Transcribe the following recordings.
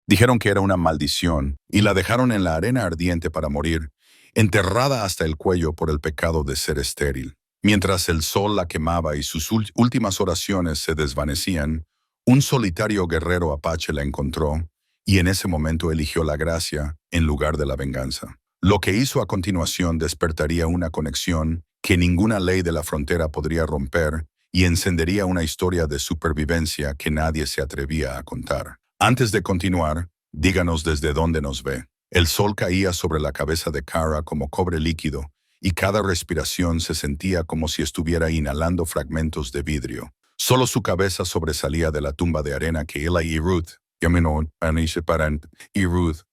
Dijeron que era una maldición y la dejaron en la arena ardiente para morir, enterrada hasta el cuello por el pecado de ser estéril. Mientras el sol la quemaba y sus últimas oraciones se desvanecían, un solitario guerrero apache la encontró y en ese momento eligió la gracia en lugar de la venganza. Lo que hizo a continuación despertaría una conexión que ninguna ley de la frontera podría romper y encendería una historia de supervivencia que nadie se atrevía a contar. Antes de continuar, díganos desde dónde nos ve. El sol caía sobre la cabeza de Kara como cobre líquido, y cada respiración se sentía como si estuviera inhalando fragmentos de vidrio. Solo su cabeza sobresalía de la tumba de arena que Eli y Ruth,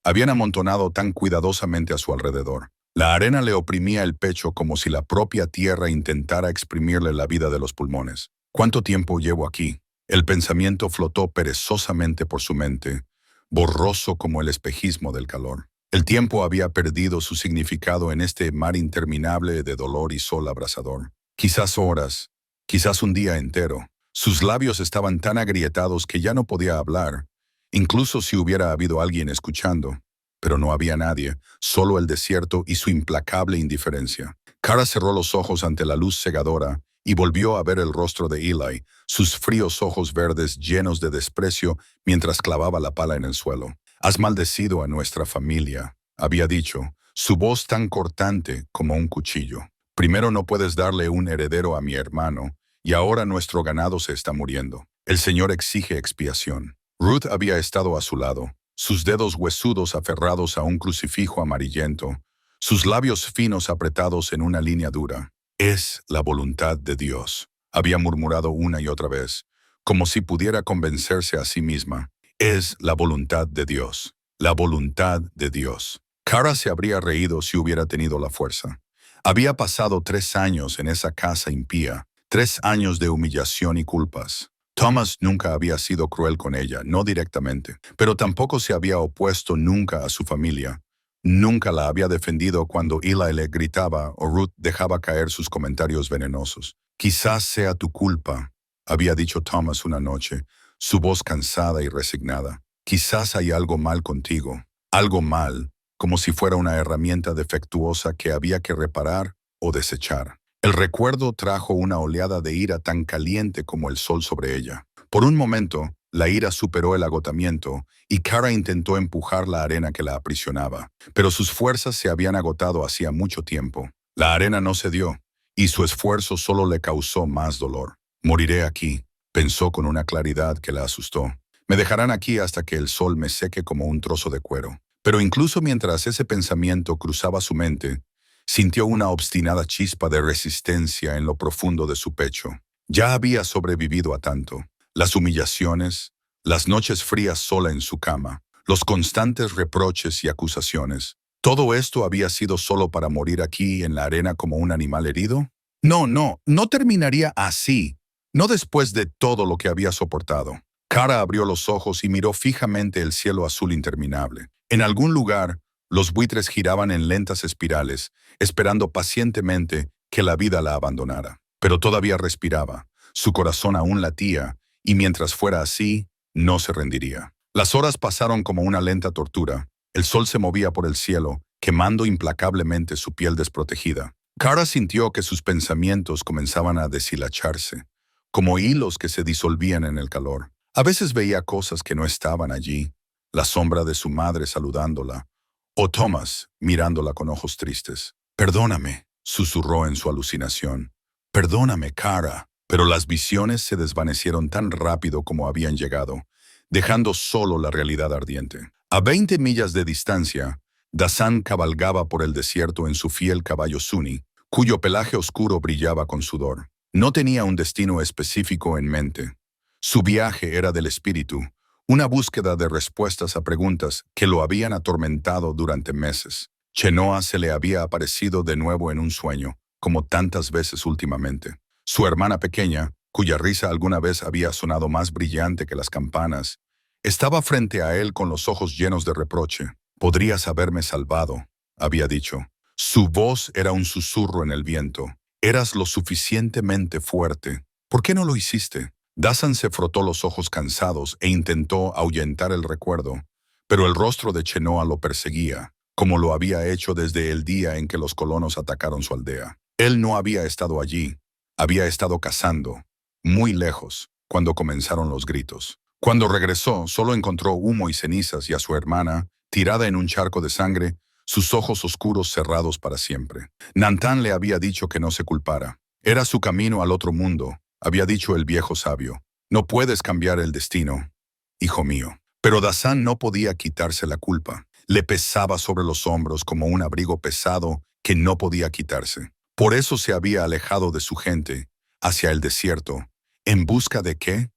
habían amontonado tan cuidadosamente a su alrededor. La arena le oprimía el pecho como si la propia tierra intentara exprimirle la vida de los pulmones. ¿Cuánto tiempo llevo aquí? El pensamiento flotó perezosamente por su mente, borroso como el espejismo del calor. El tiempo había perdido su significado en este mar interminable de dolor y sol abrasador. Quizás horas, quizás un día entero. Sus labios estaban tan agrietados que ya no podía hablar, incluso si hubiera habido alguien escuchando. Pero no había nadie, solo el desierto y su implacable indiferencia. Kara cerró los ojos ante la luz cegadora y volvió a ver el rostro de Eli, sus fríos ojos verdes llenos de desprecio mientras clavaba la pala en el suelo. «Has maldecido a nuestra familia», había dicho, su voz tan cortante como un cuchillo. «Primero no puedes darle un heredero a mi hermano, y ahora nuestro ganado se está muriendo. El Señor exige expiación». Ruth había estado a su lado, sus dedos huesudos aferrados a un crucifijo amarillento, sus labios finos apretados en una línea dura. «Es la voluntad de Dios», había murmurado una y otra vez, como si pudiera convencerse a sí misma. «Es la voluntad de Dios, la voluntad de Dios». Kara se habría reído si hubiera tenido la fuerza. Había pasado 3 años en esa casa impía, 3 años de humillación y culpas. Thomas nunca había sido cruel con ella, no directamente, pero tampoco se había opuesto nunca a su familia. Nunca la había defendido cuando Eli le gritaba o Ruth dejaba caer sus comentarios venenosos. «Quizás sea tu culpa», había dicho Thomas una noche, su voz cansada y resignada. «Quizás hay algo mal contigo, algo mal, como si fuera una herramienta defectuosa que había que reparar o desechar». El recuerdo trajo una oleada de ira tan caliente como el sol sobre ella. Por un momento, la ira superó el agotamiento y Kara intentó empujar la arena que la aprisionaba, pero sus fuerzas se habían agotado hacía mucho tiempo. La arena no cedió, y su esfuerzo solo le causó más dolor. «Moriré aquí», pensó con una claridad que la asustó. «Me dejarán aquí hasta que el sol me seque como un trozo de cuero». Pero incluso mientras ese pensamiento cruzaba su mente, sintió una obstinada chispa de resistencia en lo profundo de su pecho. Ya había sobrevivido a tanto. Las humillaciones, las noches frías sola en su cama, los constantes reproches y acusaciones. ¿Todo esto había sido solo para morir aquí en la arena como un animal herido? No terminaría así. No después de todo lo que había soportado. Kara abrió los ojos y miró fijamente el cielo azul interminable. En algún lugar, los buitres giraban en lentas espirales, esperando pacientemente que la vida la abandonara. Pero todavía respiraba, su corazón aún latía, y mientras fuera así, no se rendiría. Las horas pasaron como una lenta tortura. El sol se movía por el cielo, quemando implacablemente su piel desprotegida. Kara sintió que sus pensamientos comenzaban a deshilacharse, como hilos que se disolvían en el calor. A veces veía cosas que no estaban allí, la sombra de su madre saludándola, o Thomas mirándola con ojos tristes. «Perdóname», susurró en su alucinación. «Perdóname, Kara». Pero las visiones se desvanecieron tan rápido como habían llegado, dejando solo la realidad ardiente. A 20 millas de distancia, Dassan cabalgaba por el desierto en su fiel caballo Sunni, cuyo pelaje oscuro brillaba con sudor. No tenía un destino específico en mente. Su viaje era del espíritu, una búsqueda de respuestas a preguntas que lo habían atormentado durante meses. Chenoa se le había aparecido de nuevo en un sueño, como tantas veces últimamente. Su hermana pequeña, cuya risa alguna vez había sonado más brillante que las campanas, estaba frente a él con los ojos llenos de reproche. «Podrías haberme salvado», había dicho. Su voz era un susurro en el viento. «Eras lo suficientemente fuerte. ¿Por qué no lo hiciste?» Dassan se frotó los ojos cansados e intentó ahuyentar el recuerdo, pero el rostro de Chenoa lo perseguía, como lo había hecho desde el día en que los colonos atacaron su aldea. Él no había estado allí, había estado cazando, muy lejos, cuando comenzaron los gritos. Cuando regresó, solo encontró humo y cenizas y a su hermana, tirada en un charco de sangre, sus ojos oscuros cerrados para siempre. Nantan le había dicho que no se culpara. Era su camino al otro mundo, había dicho el viejo sabio. No puedes cambiar el destino, hijo mío. Pero Dasan no podía quitarse la culpa. Le pesaba sobre los hombros como un abrigo pesado que no podía quitarse. Por eso se había alejado de su gente, hacia el desierto. ¿En busca de qué?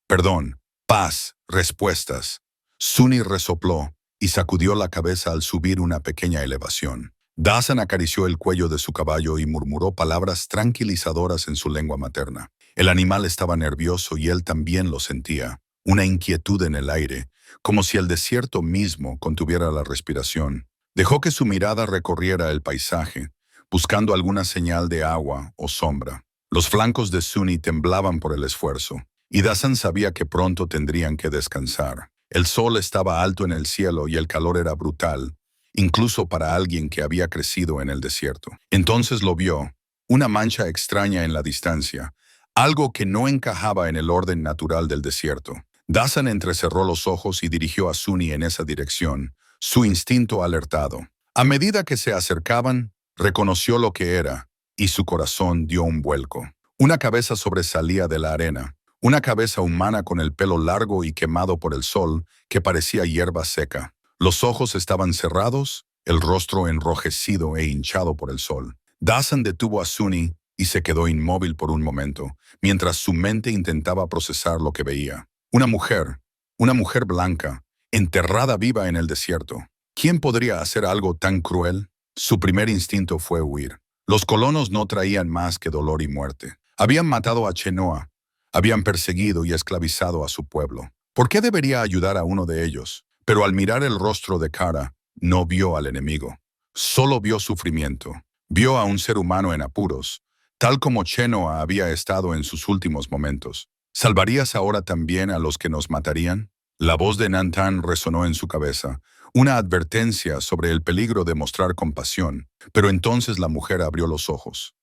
Perdón, paz, respuestas. Suni resopló y sacudió la cabeza al subir una pequeña elevación. Dasan acarició el cuello de su caballo y murmuró palabras tranquilizadoras en su lengua materna. El animal estaba nervioso y él también lo sentía, una inquietud en el aire, como si el desierto mismo contuviera la respiración. Dejó que su mirada recorriera el paisaje, buscando alguna señal de agua o sombra. Los flancos de Suni temblaban por el esfuerzo, y Dasan sabía que pronto tendrían que descansar. El sol estaba alto en el cielo y el calor era brutal, incluso para alguien que había crecido en el desierto. Entonces lo vio, una mancha extraña en la distancia, algo que no encajaba en el orden natural del desierto. Dasan entrecerró los ojos y dirigió a Suni en esa dirección, su instinto alertado. A medida que se acercaban, reconoció lo que era, y su corazón dio un vuelco. Una cabeza sobresalía de la arena, una cabeza humana con el pelo largo y quemado por el sol, que parecía hierba seca. Los ojos estaban cerrados, el rostro enrojecido e hinchado por el sol. Dasan detuvo a Suni y se quedó inmóvil por un momento, mientras su mente intentaba procesar lo que veía. Una mujer blanca, enterrada viva en el desierto. ¿Quién podría hacer algo tan cruel? Su primer instinto fue huir. Los colonos no traían más que dolor y muerte. Habían matado a Chenoa, habían perseguido y esclavizado a su pueblo. ¿Por qué debería ayudar a uno de ellos? Pero al mirar el rostro de Kara, no vio al enemigo. Solo vio sufrimiento. Vio a un ser humano en apuros, tal como Chenoa había estado en sus últimos momentos. ¿Salvarías ahora también a los que nos matarían? La voz de Nantan resonó en su cabeza, una advertencia sobre el peligro de mostrar compasión, pero entonces la mujer abrió los ojos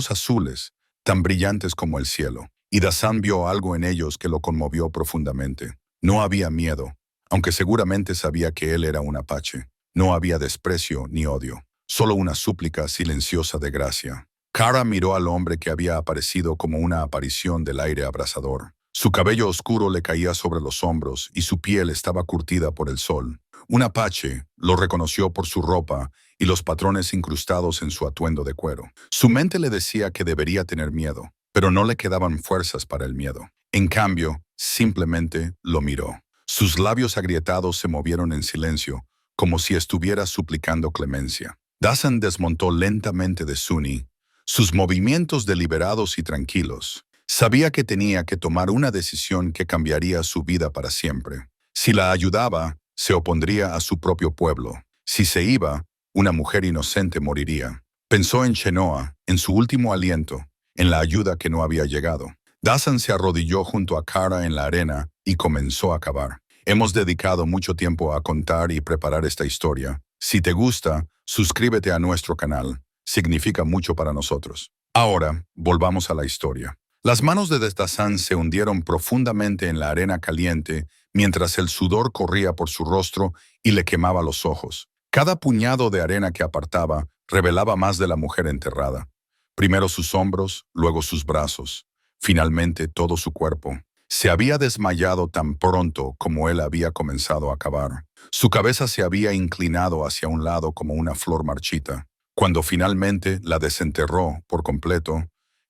azules, tan brillantes como el cielo, y Dasan vio algo en ellos que lo conmovió profundamente. No había miedo, aunque seguramente sabía que él era un apache. No había desprecio ni odio, solo una súplica silenciosa de gracia. Kara miró al hombre que había aparecido como una aparición del aire abrasador. Su cabello oscuro le caía sobre los hombros y su piel estaba curtida por el sol. Un apache lo reconoció por su ropa y los patrones incrustados en su atuendo de cuero. Su mente le decía que debería tener miedo, pero no le quedaban fuerzas para el miedo. En cambio, simplemente lo miró. Sus labios agrietados se movieron en silencio, como si estuviera suplicando clemencia. Dasan desmontó lentamente de Suni, sus movimientos deliberados y tranquilos. Sabía que tenía que tomar una decisión que cambiaría su vida para siempre. Si la ayudaba, se opondría a su propio pueblo. Si se iba, una mujer inocente moriría. Pensó en Chenoa, en su último aliento, en la ayuda que no había llegado. Dasan se arrodilló junto a Kara en la arena y comenzó a cavar. Hemos dedicado mucho tiempo a contar y preparar esta historia. Si te gusta, suscríbete a nuestro canal. Significa mucho para nosotros. Ahora, volvamos a la historia. Las manos de Dasan se hundieron profundamente en la arena caliente mientras el sudor corría por su rostro y le quemaba los ojos. Cada puñado de arena que apartaba revelaba más de la mujer enterrada. Primero sus hombros, luego sus brazos, finalmente todo su cuerpo. Se había desmayado tan pronto como él había comenzado a cavar. Su cabeza se había inclinado hacia un lado como una flor marchita. Cuando finalmente la desenterró por completo,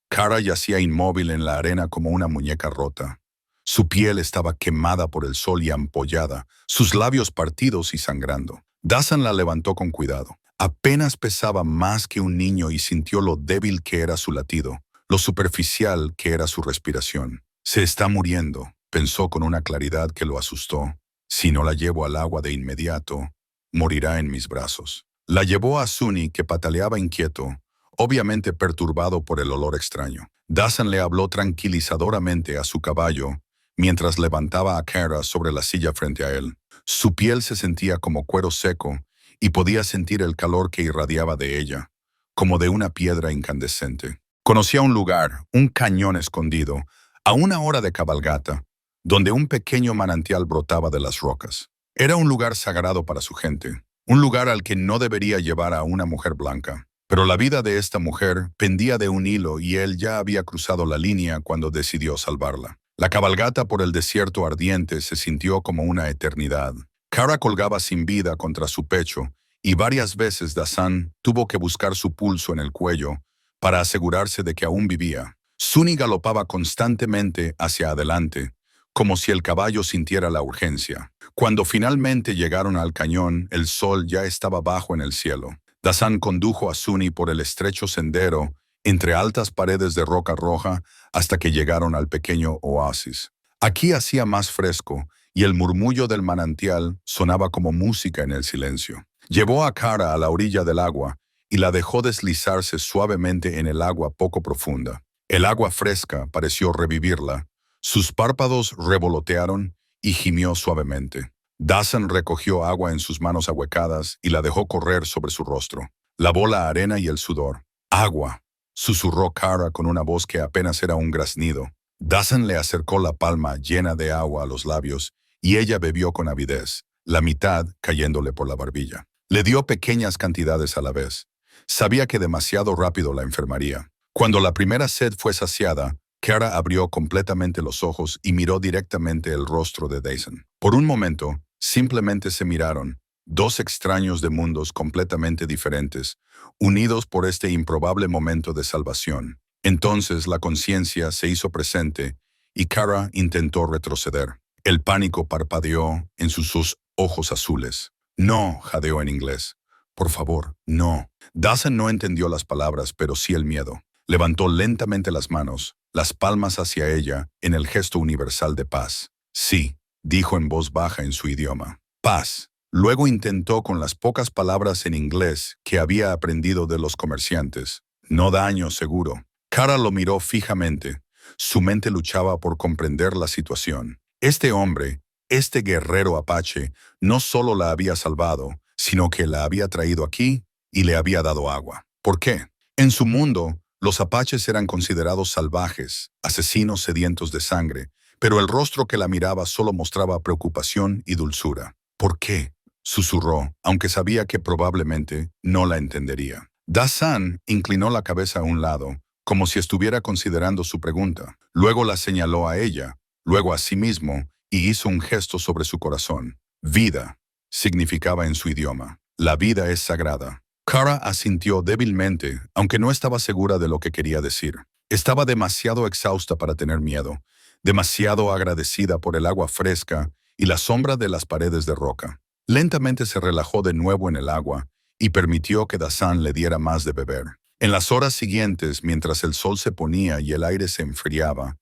Kara yacía inmóvil en la arena como una muñeca rota. Su piel estaba quemada por el sol y ampollada, sus labios partidos y sangrando. Dasan la levantó con cuidado. Apenas pesaba más que un niño y sintió lo débil que era su latido, lo superficial que era su respiración. Se está muriendo, pensó con una claridad que lo asustó. Si no la llevo al agua de inmediato, morirá en mis brazos. La llevó a Suni, que pataleaba inquieto, obviamente perturbado por el olor extraño. Dasan le habló tranquilizadoramente a su caballo, mientras levantaba a Kara sobre la silla frente a él. Su piel se sentía como cuero seco y podía sentir el calor que irradiaba de ella, como de una piedra incandescente. Conocía un lugar, un cañón escondido, a una hora de cabalgata, donde un pequeño manantial brotaba de las rocas. Era un lugar sagrado para su gente, un lugar al que no debería llevar a una mujer blanca. Pero la vida de esta mujer pendía de un hilo y él ya había cruzado la línea cuando decidió salvarla. La cabalgata por el desierto ardiente se sintió como una eternidad. Kara colgaba sin vida contra su pecho y varias veces Dasan tuvo que buscar su pulso en el cuello para asegurarse de que aún vivía. Suni galopaba constantemente hacia adelante, como si el caballo sintiera la urgencia. Cuando finalmente llegaron al cañón, el sol ya estaba bajo en el cielo. Dasan condujo a Suni por el estrecho sendero entre altas paredes de roca roja hasta que llegaron al pequeño oasis. Aquí hacía más fresco y el murmullo del manantial sonaba como música en el silencio. Llevó a Kara a la orilla del agua y la dejó deslizarse suavemente en el agua poco profunda. El agua fresca pareció revivirla. Sus párpados revolotearon y gimió suavemente. Dasan recogió agua en sus manos ahuecadas y la dejó correr sobre su rostro. Lavó la arena y el sudor. «Agua», susurró Kara con una voz que apenas era un graznido. Dasan le acercó la palma llena de agua a los labios y ella bebió con avidez, la mitad cayéndole por la barbilla. Le dio pequeñas cantidades a la vez. Sabía que demasiado rápido la enfermaría. Cuando la primera sed fue saciada, Kara abrió completamente los ojos y miró directamente el rostro de Dasan. Por un momento, simplemente se miraron, dos extraños de mundos completamente diferentes, unidos por este improbable momento de salvación. Entonces la conciencia se hizo presente y Kara intentó retroceder. El pánico parpadeó en sus ojos azules. «No», jadeó en inglés. «Por favor, no». Dasan no entendió las palabras, pero sí el miedo. Levantó lentamente las manos, las palmas hacia ella, en el gesto universal de paz. «Sí», dijo en voz baja en su idioma. «Paz». Luego intentó con las pocas palabras en inglés que había aprendido de los comerciantes. «No daño, seguro». Kara lo miró fijamente. Su mente luchaba por comprender la situación. Este hombre, este guerrero apache, no solo la había salvado, sino que la había traído aquí y le había dado agua. ¿Por qué? En su mundo, los apaches eran considerados salvajes, asesinos sedientos de sangre, pero el rostro que la miraba solo mostraba preocupación y dulzura. «¿Por qué?», susurró, aunque sabía que probablemente no la entendería. Dasan inclinó la cabeza a un lado, como si estuviera considerando su pregunta. Luego la señaló a ella, luego a sí mismo, y hizo un gesto sobre su corazón. «Vida», significaba en su idioma. «La vida es sagrada». Kara asintió débilmente, aunque no estaba segura de lo que quería decir. Estaba demasiado exhausta para tener miedo, demasiado agradecida por el agua fresca y la sombra de las paredes de roca. Lentamente se relajó de nuevo en el agua y permitió que Dasan le diera más de beber. En las horas siguientes, mientras el sol se ponía y el aire se enfriaba,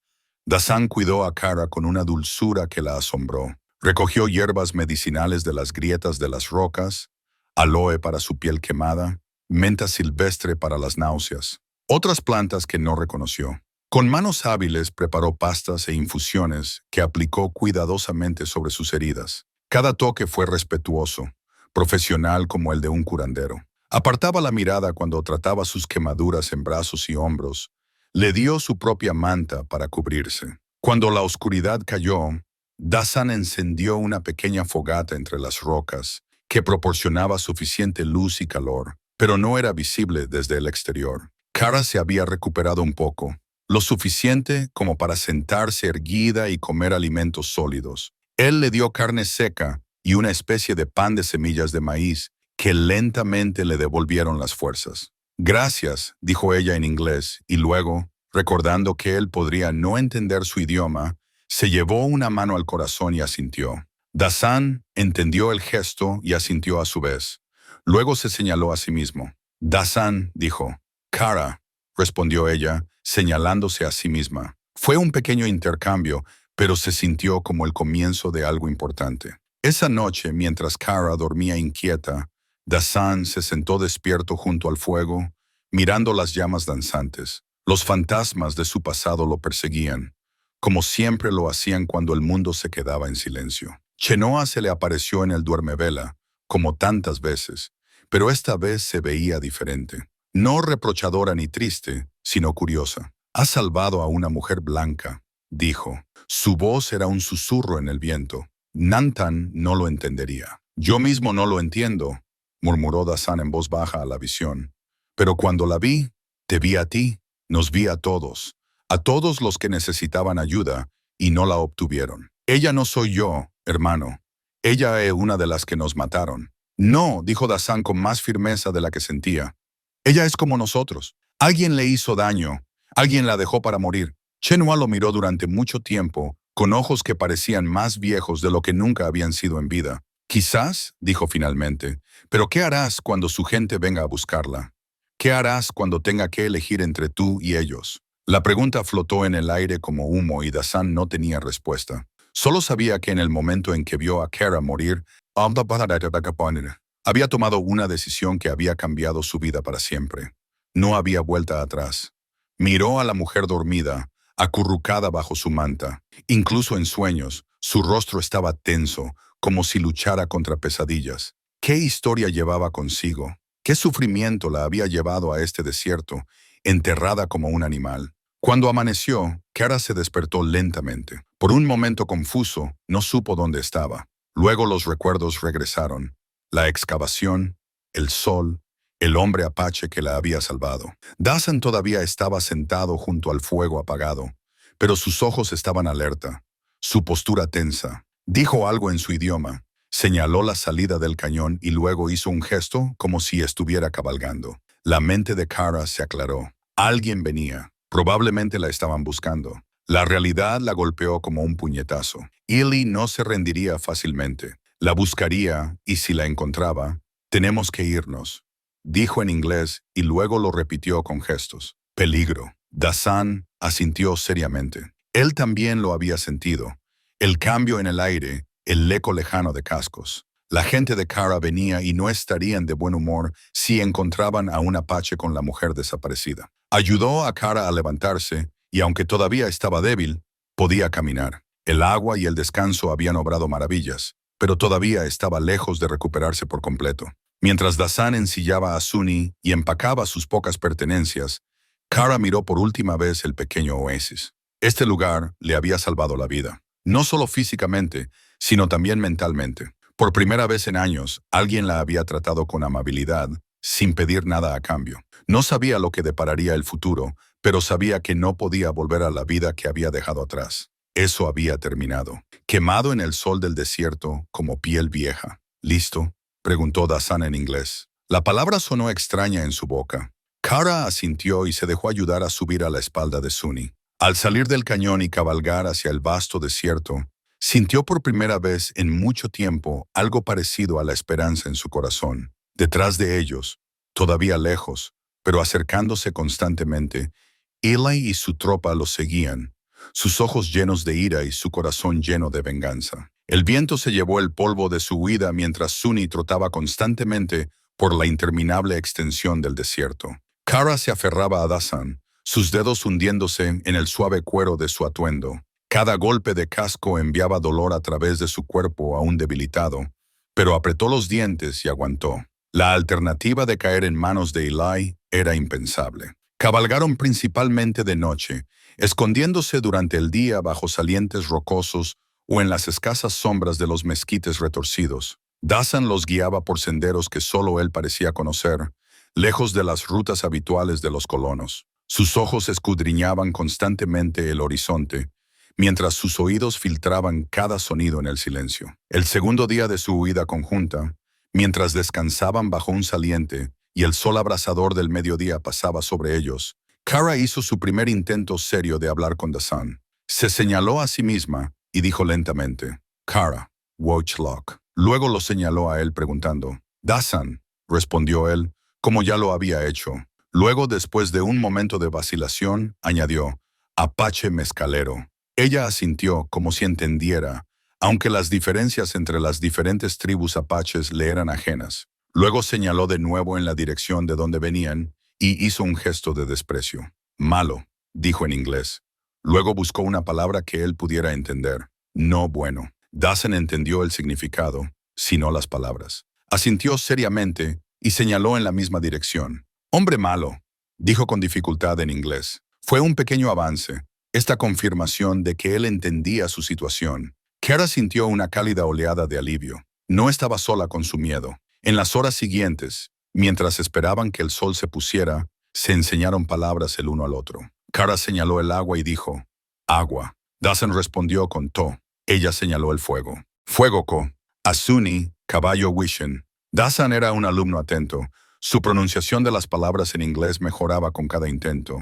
Dasan cuidó a Kara con una dulzura que la asombró. Recogió hierbas medicinales de las grietas de las rocas, aloe para su piel quemada, menta silvestre para las náuseas, otras plantas que no reconoció. Con manos hábiles preparó pastas e infusiones que aplicó cuidadosamente sobre sus heridas. Cada toque fue respetuoso, profesional como el de un curandero. Apartaba la mirada cuando trataba sus quemaduras en brazos y hombros. Le dio su propia manta para cubrirse. Cuando la oscuridad cayó, Dasan encendió una pequeña fogata entre las rocas que proporcionaba suficiente luz y calor, pero no era visible desde el exterior. Kara se había recuperado un poco, lo suficiente como para sentarse erguida y comer alimentos sólidos. Él le dio carne seca y una especie de pan de semillas de maíz que lentamente le devolvieron las fuerzas. «Gracias», dijo ella en inglés, y luego, recordando que él podría no entender su idioma, se llevó una mano al corazón y asintió. Dasan entendió el gesto y asintió a su vez. Luego se señaló a sí mismo. «Dasan», dijo. «Kara», respondió ella, señalándose a sí misma. Fue un pequeño intercambio, pero se sintió como el comienzo de algo importante. Esa noche, mientras Kara dormía inquieta, Dasan se sentó despierto junto al fuego, mirando las llamas danzantes. Los fantasmas de su pasado lo perseguían, como siempre lo hacían cuando el mundo se quedaba en silencio. Chenoa se le apareció en el duermevela, como tantas veces, pero esta vez se veía diferente. No reprochadora ni triste, sino curiosa. «Has salvado a una mujer blanca», dijo. Su voz era un susurro en el viento. Nantan no lo entendería. «Yo mismo no lo entiendo», murmuró Dasan en voz baja a la visión. «Pero cuando la vi, te vi a ti, nos vi a todos los que necesitaban ayuda y no la obtuvieron. Ella no soy yo, hermano. Ella es una de las que nos mataron». «No», dijo Dasan con más firmeza de la que sentía. «Ella es como nosotros. Alguien le hizo daño. Alguien la dejó para morir». Chenoa lo miró durante mucho tiempo, con ojos que parecían más viejos de lo que nunca habían sido en vida. «Quizás», dijo finalmente, «pero ¿qué harás cuando su gente venga a buscarla? ¿Qué harás cuando tenga que elegir entre tú y ellos?» La pregunta flotó en el aire como humo y Dasan no tenía respuesta. Solo sabía que en el momento en que vio a Kara morir, había tomado una decisión que había cambiado su vida para siempre. No había vuelta atrás. Miró a la mujer dormida, acurrucada bajo su manta. Incluso en sueños, su rostro estaba tenso, como si luchara contra pesadillas. ¿Qué historia llevaba consigo? ¿Qué sufrimiento la había llevado a este desierto, enterrada como un animal? Cuando amaneció, Kara se despertó lentamente. Por un momento confuso, no supo dónde estaba. Luego los recuerdos regresaron. La excavación, el sol, el hombre apache que la había salvado. Dasan todavía estaba sentado junto al fuego apagado, pero sus ojos estaban alerta, su postura tensa. Dijo algo en su idioma, señaló la salida del cañón y luego hizo un gesto como si estuviera cabalgando. La mente de Kara se aclaró. Alguien venía. Probablemente la estaban buscando. La realidad la golpeó como un puñetazo. Ili no se rendiría fácilmente. La buscaría y si la encontraba, «tenemos que irnos», dijo en inglés y luego lo repitió con gestos. «Peligro». Dasan asintió seriamente. Él también lo había sentido. El cambio en el aire, el eco lejano de cascos. La gente de Kara venía y no estarían de buen humor si encontraban a un apache con la mujer desaparecida. Ayudó a Kara a levantarse y aunque todavía estaba débil, podía caminar. El agua y el descanso habían obrado maravillas, pero todavía estaba lejos de recuperarse por completo. Mientras Dasan ensillaba a Suni y empacaba sus pocas pertenencias, Kara miró por última vez el pequeño oasis. Este lugar le había salvado la vida, no solo físicamente, sino también mentalmente. Por primera vez en años, alguien la había tratado con amabilidad, sin pedir nada a cambio. No sabía lo que depararía el futuro, pero sabía que no podía volver a la vida que había dejado atrás. Eso había terminado. Quemado en el sol del desierto, como piel vieja. «¿Listo?», preguntó Dasan en inglés. La palabra sonó extraña en su boca. Kara asintió y se dejó ayudar a subir a la espalda de Suni. Al salir del cañón y cabalgar hacia el vasto desierto, sintió por primera vez en mucho tiempo algo parecido a la esperanza en su corazón. Detrás de ellos, todavía lejos, pero acercándose constantemente, Eli y su tropa los seguían, sus ojos llenos de ira y su corazón lleno de venganza. El viento se llevó el polvo de su huida mientras Suni trotaba constantemente por la interminable extensión del desierto. Kara se aferraba a Dasan, sus dedos hundiéndose en el suave cuero de su atuendo. Cada golpe de casco enviaba dolor a través de su cuerpo aún debilitado, pero apretó los dientes y aguantó. La alternativa de caer en manos de Eli era impensable. Cabalgaron principalmente de noche, escondiéndose durante el día bajo salientes rocosos o en las escasas sombras de los mezquites retorcidos. Dasan los guiaba por senderos que solo él parecía conocer, lejos de las rutas habituales de los colonos. Sus ojos escudriñaban constantemente el horizonte, mientras sus oídos filtraban cada sonido en el silencio. El segundo día de su huida conjunta, mientras descansaban bajo un saliente y el sol abrasador del mediodía pasaba sobre ellos, Kara hizo su primer intento serio de hablar con Dasan. Se señaló a sí misma y dijo lentamente, «Kara, Watchlock». Luego lo señaló a él preguntando, «Dasan», respondió él, como ya lo había hecho. Luego, después de un momento de vacilación, añadió, «Apache mezcalero». Ella asintió como si entendiera, aunque las diferencias entre las diferentes tribus apaches le eran ajenas. Luego señaló de nuevo en la dirección de donde venían y hizo un gesto de desprecio. «Malo», dijo en inglés. Luego buscó una palabra que él pudiera entender. «No bueno». Dasan entendió el significado, si no las palabras. Asintió seriamente y señaló en la misma dirección. «Hombre malo», dijo con dificultad en inglés. Fue un pequeño avance, esta confirmación de que él entendía su situación. Kara sintió una cálida oleada de alivio. No estaba sola con su miedo. En las horas siguientes, mientras esperaban que el sol se pusiera, se enseñaron palabras el uno al otro. Kara señaló el agua y dijo, «Agua». Dasan respondió con «To». Ella señaló el fuego. «Fuego ko». Asuni, caballo wishen. Dasan era un alumno atento. Su pronunciación de las palabras en inglés mejoraba con cada intento.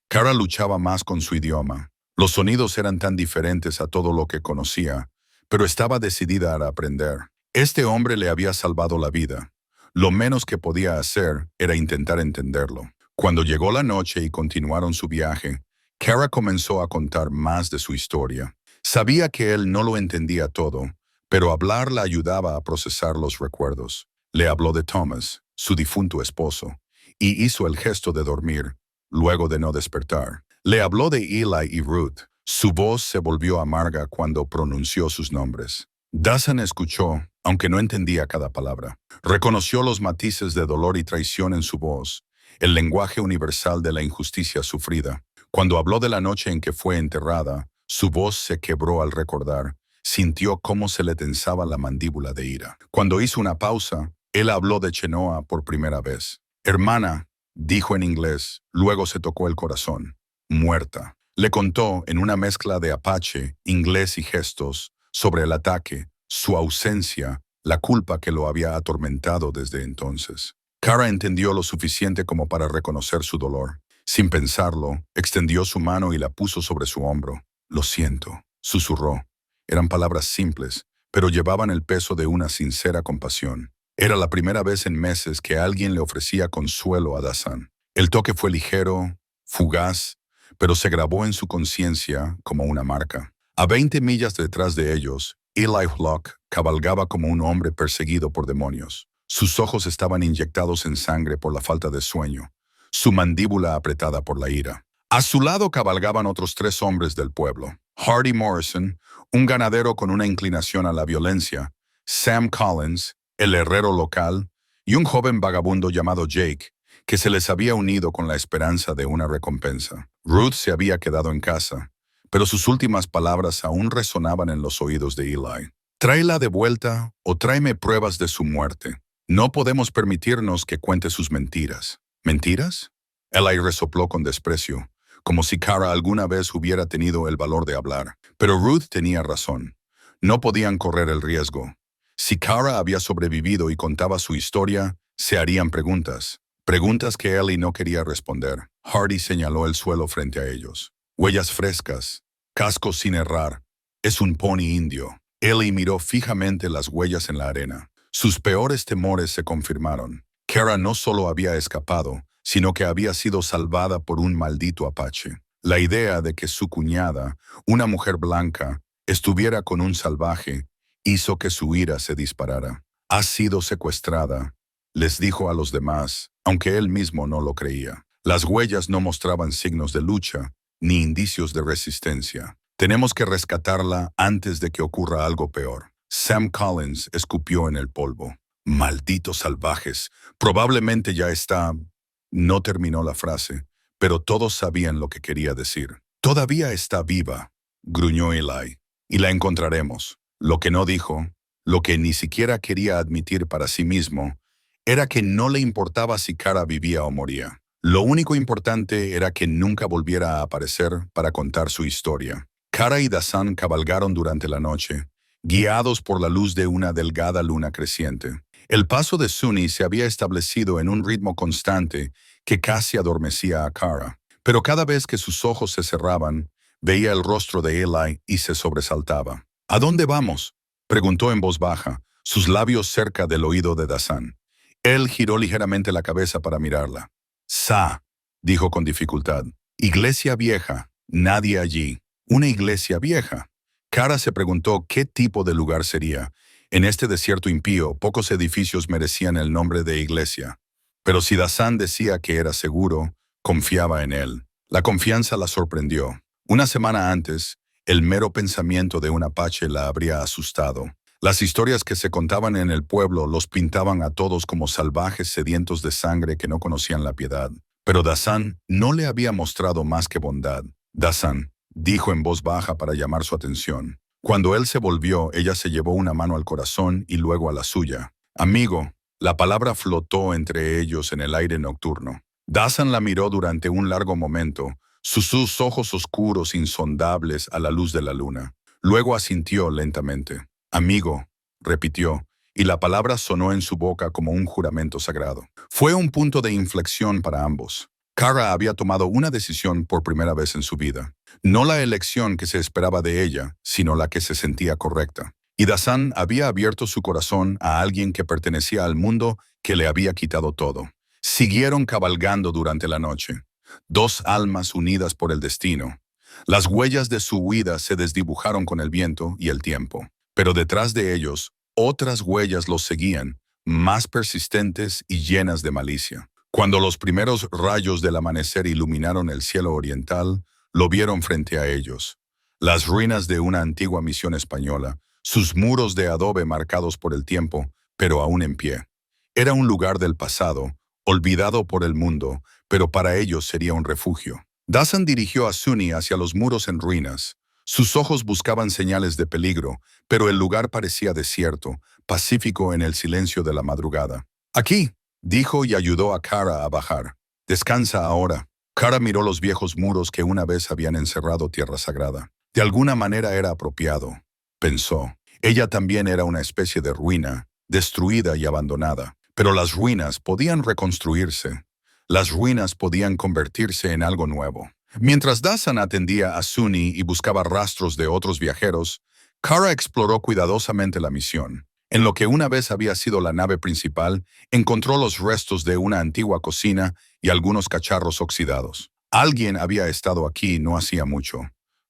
Kara luchaba más con su idioma. Los sonidos eran tan diferentes a todo lo que conocía, pero estaba decidida a aprender. Este hombre le había salvado la vida. Lo menos que podía hacer era intentar entenderlo. Cuando llegó la noche y continuaron su viaje, Kara comenzó a contar más de su historia. Sabía que él no lo entendía todo, pero hablar la ayudaba a procesar los recuerdos. Le habló de Thomas, su difunto esposo, y hizo el gesto de dormir, luego de no despertar. Le habló de Eli y Ruth. Su voz se volvió amarga cuando pronunció sus nombres. Dasan escuchó, aunque no entendía cada palabra. Reconoció los matices de dolor y traición en su voz, el lenguaje universal de la injusticia sufrida. Cuando habló de la noche en que fue enterrada, su voz se quebró al recordar. Sintió cómo se le tensaba la mandíbula de ira. Cuando hizo una pausa, él habló de Chenoa por primera vez. «Hermana», dijo en inglés, luego se tocó el corazón. «Muerta». Le contó, en una mezcla de apache, inglés y gestos, sobre el ataque, su ausencia, la culpa que lo había atormentado desde entonces. Kara entendió lo suficiente como para reconocer su dolor. Sin pensarlo, extendió su mano y la puso sobre su hombro. «Lo siento», susurró. Eran palabras simples, pero llevaban el peso de una sincera compasión. Era la primera vez en meses que alguien le ofrecía consuelo a Dasan. El toque fue ligero, fugaz, pero se grabó en su conciencia como una marca. A 20 millas detrás de ellos, Eli Locke cabalgaba como un hombre perseguido por demonios. Sus ojos estaban inyectados en sangre por la falta de sueño, su mandíbula apretada por la ira. A su lado cabalgaban otros 3 hombres del pueblo. Hardy Morrison, un ganadero con una inclinación a la violencia, Sam Collins, el herrero local, y un joven vagabundo llamado Jake, que se les había unido con la esperanza de una recompensa. Ruth se había quedado en casa, pero sus últimas palabras aún resonaban en los oídos de Eli. «Tráela de vuelta o tráeme pruebas de su muerte. No podemos permitirnos que cuente sus mentiras». «¿Mentiras?». Eli resopló con desprecio, como si Kara alguna vez hubiera tenido el valor de hablar. Pero Ruth tenía razón. No podían correr el riesgo. Si Kara había sobrevivido y contaba su historia, se harían preguntas. Preguntas que Eli no quería responder. Hardy señaló el suelo frente a ellos. «Huellas frescas. Casco sin errar. Es un pony indio». Eli miró fijamente las huellas en la arena. Sus peores temores se confirmaron. Kara no solo había escapado, sino que había sido salvada por un maldito apache. La idea de que su cuñada, una mujer blanca, estuviera con un salvaje, hizo que su ira se disparara. «Ha sido secuestrada», les dijo a los demás, aunque él mismo no lo creía. Las huellas no mostraban signos de lucha, ni indicios de resistencia. «Tenemos que rescatarla antes de que ocurra algo peor». Sam Collins escupió en el polvo. «Malditos salvajes, probablemente ya está...». No terminó la frase, pero todos sabían lo que quería decir. «Todavía está viva», gruñó Eli, «y la encontraremos». Lo que no dijo, lo que ni siquiera quería admitir para sí mismo, era que no le importaba si Kara vivía o moría. Lo único importante era que nunca volviera a aparecer para contar su historia. Kara y Dasan cabalgaron durante la noche, guiados por la luz de una delgada luna creciente. El paso de Suni se había establecido en un ritmo constante que casi adormecía a Kara. Pero cada vez que sus ojos se cerraban, veía el rostro de Eli y se sobresaltaba. «¿A dónde vamos?», preguntó en voz baja, sus labios cerca del oído de Dasan. Él giró ligeramente la cabeza para mirarla. «Sa», dijo con dificultad. «Iglesia vieja, nadie allí». «¿Una iglesia vieja?». Kara se preguntó qué tipo de lugar sería. En este desierto impío, pocos edificios merecían el nombre de iglesia. Pero si Dasan decía que era seguro, confiaba en él. La confianza la sorprendió. Una semana antes, El mero pensamiento de un apache la habría asustado. Las historias que se contaban en el pueblo los pintaban a todos como salvajes sedientos de sangre que no conocían la piedad. Pero Dasan no le había mostrado más que bondad. Dasan, dijo en voz baja para llamar su atención. Cuando él se volvió, ella se llevó una mano al corazón y luego a la suya. Amigo, la palabra flotó entre ellos en el aire nocturno. Dasan la miró durante un largo momento, sus ojos oscuros insondables a la luz de la luna. Luego asintió lentamente. Amigo, repitió, y la palabra sonó en su boca como un juramento sagrado. Fue un punto de inflexión para ambos. Kara había tomado una decisión por primera vez en su vida. No la elección que se esperaba de ella, sino la que se sentía correcta. Y Dasan había abierto su corazón a alguien que pertenecía al mundo que le había quitado todo. Siguieron cabalgando durante la noche. Dos almas unidas por el destino. Las huellas de su huida se desdibujaron con el viento y el tiempo. Pero detrás de ellos, otras huellas los seguían, más persistentes y llenas de malicia. Cuando los primeros rayos del amanecer iluminaron el cielo oriental, lo vieron frente a ellos. Las ruinas de una antigua misión española, sus muros de adobe marcados por el tiempo, pero aún en pie. Era un lugar del pasado, olvidado por el mundo, pero para ellos sería un refugio. Dasan dirigió a Suni hacia los muros en ruinas. Sus ojos buscaban señales de peligro, pero el lugar parecía desierto, pacífico en el silencio de la madrugada. Aquí, dijo y ayudó a Kara a bajar. Descansa ahora. Kara miró los viejos muros que una vez habían encerrado tierra sagrada. De alguna manera era apropiado, pensó. Ella también era una especie de ruina, destruida y abandonada. Pero las ruinas podían reconstruirse. Las ruinas podían convertirse en algo nuevo. Mientras Dasan atendía a Suni y buscaba rastros de otros viajeros, Kara exploró cuidadosamente la misión. En lo que una vez había sido la nave principal, encontró los restos de una antigua cocina y algunos cacharros oxidados. Alguien había estado aquí no hacía mucho.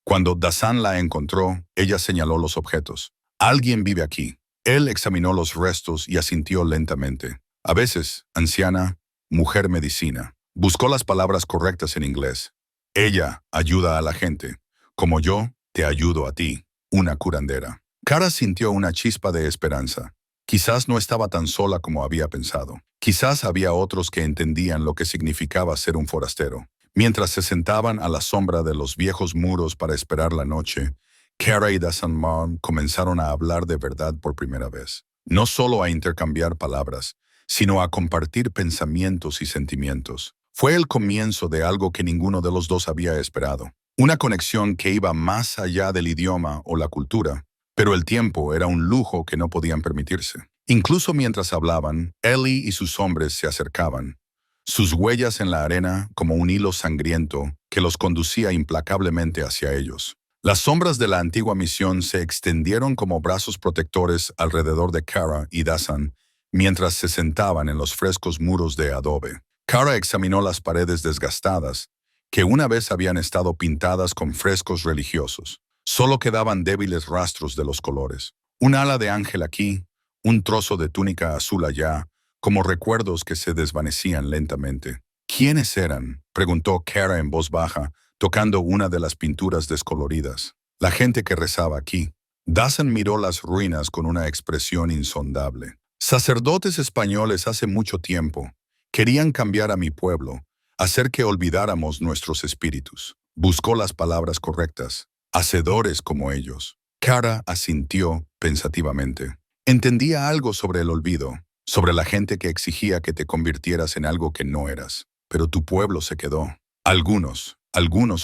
Cuando Dasan la encontró, ella señaló los objetos. Alguien vive aquí. Él examinó los restos y asintió lentamente. A veces, anciana, mujer medicina. Buscó las palabras correctas en inglés. Ella ayuda a la gente. Como yo, te ayudo a ti. Una curandera. Kara sintió una chispa de esperanza. Quizás no estaba tan sola como había pensado. Quizás había otros que entendían lo que significaba ser un forastero. Mientras se sentaban a la sombra de los viejos muros para esperar la noche, Kara y Dasan comenzaron a hablar de verdad por primera vez. No solo a intercambiar palabras, sino a compartir pensamientos y sentimientos. Fue el comienzo de algo que ninguno de los dos había esperado. Una conexión que iba más allá del idioma o la cultura. Pero el tiempo era un lujo que no podían permitirse. Incluso mientras hablaban, Ellie y sus hombres se acercaban. Sus huellas en la arena como un hilo sangriento que los conducía implacablemente hacia ellos. Las sombras de la antigua misión se extendieron como brazos protectores alrededor de Kara y Dasan mientras se sentaban en los frescos muros de adobe. Kara examinó las paredes desgastadas, que una vez habían estado pintadas con frescos religiosos. Solo quedaban débiles rastros de los colores. Un ala de ángel aquí, un trozo de túnica azul allá, como recuerdos que se desvanecían lentamente. ¿Quiénes eran?, preguntó Kara en voz baja, tocando una de las pinturas descoloridas. La gente que rezaba aquí. Dasan miró las ruinas con una expresión insondable. Sacerdotes españoles hace mucho tiempo querían cambiar a mi pueblo, hacer que olvidáramos nuestros espíritus. Buscó las palabras correctas. Hacedores como ellos. Kara asintió pensativamente. Entendía algo sobre el olvido, sobre la gente que exigía que te convirtieras en algo que no eras. Pero tu pueblo se quedó. Algunos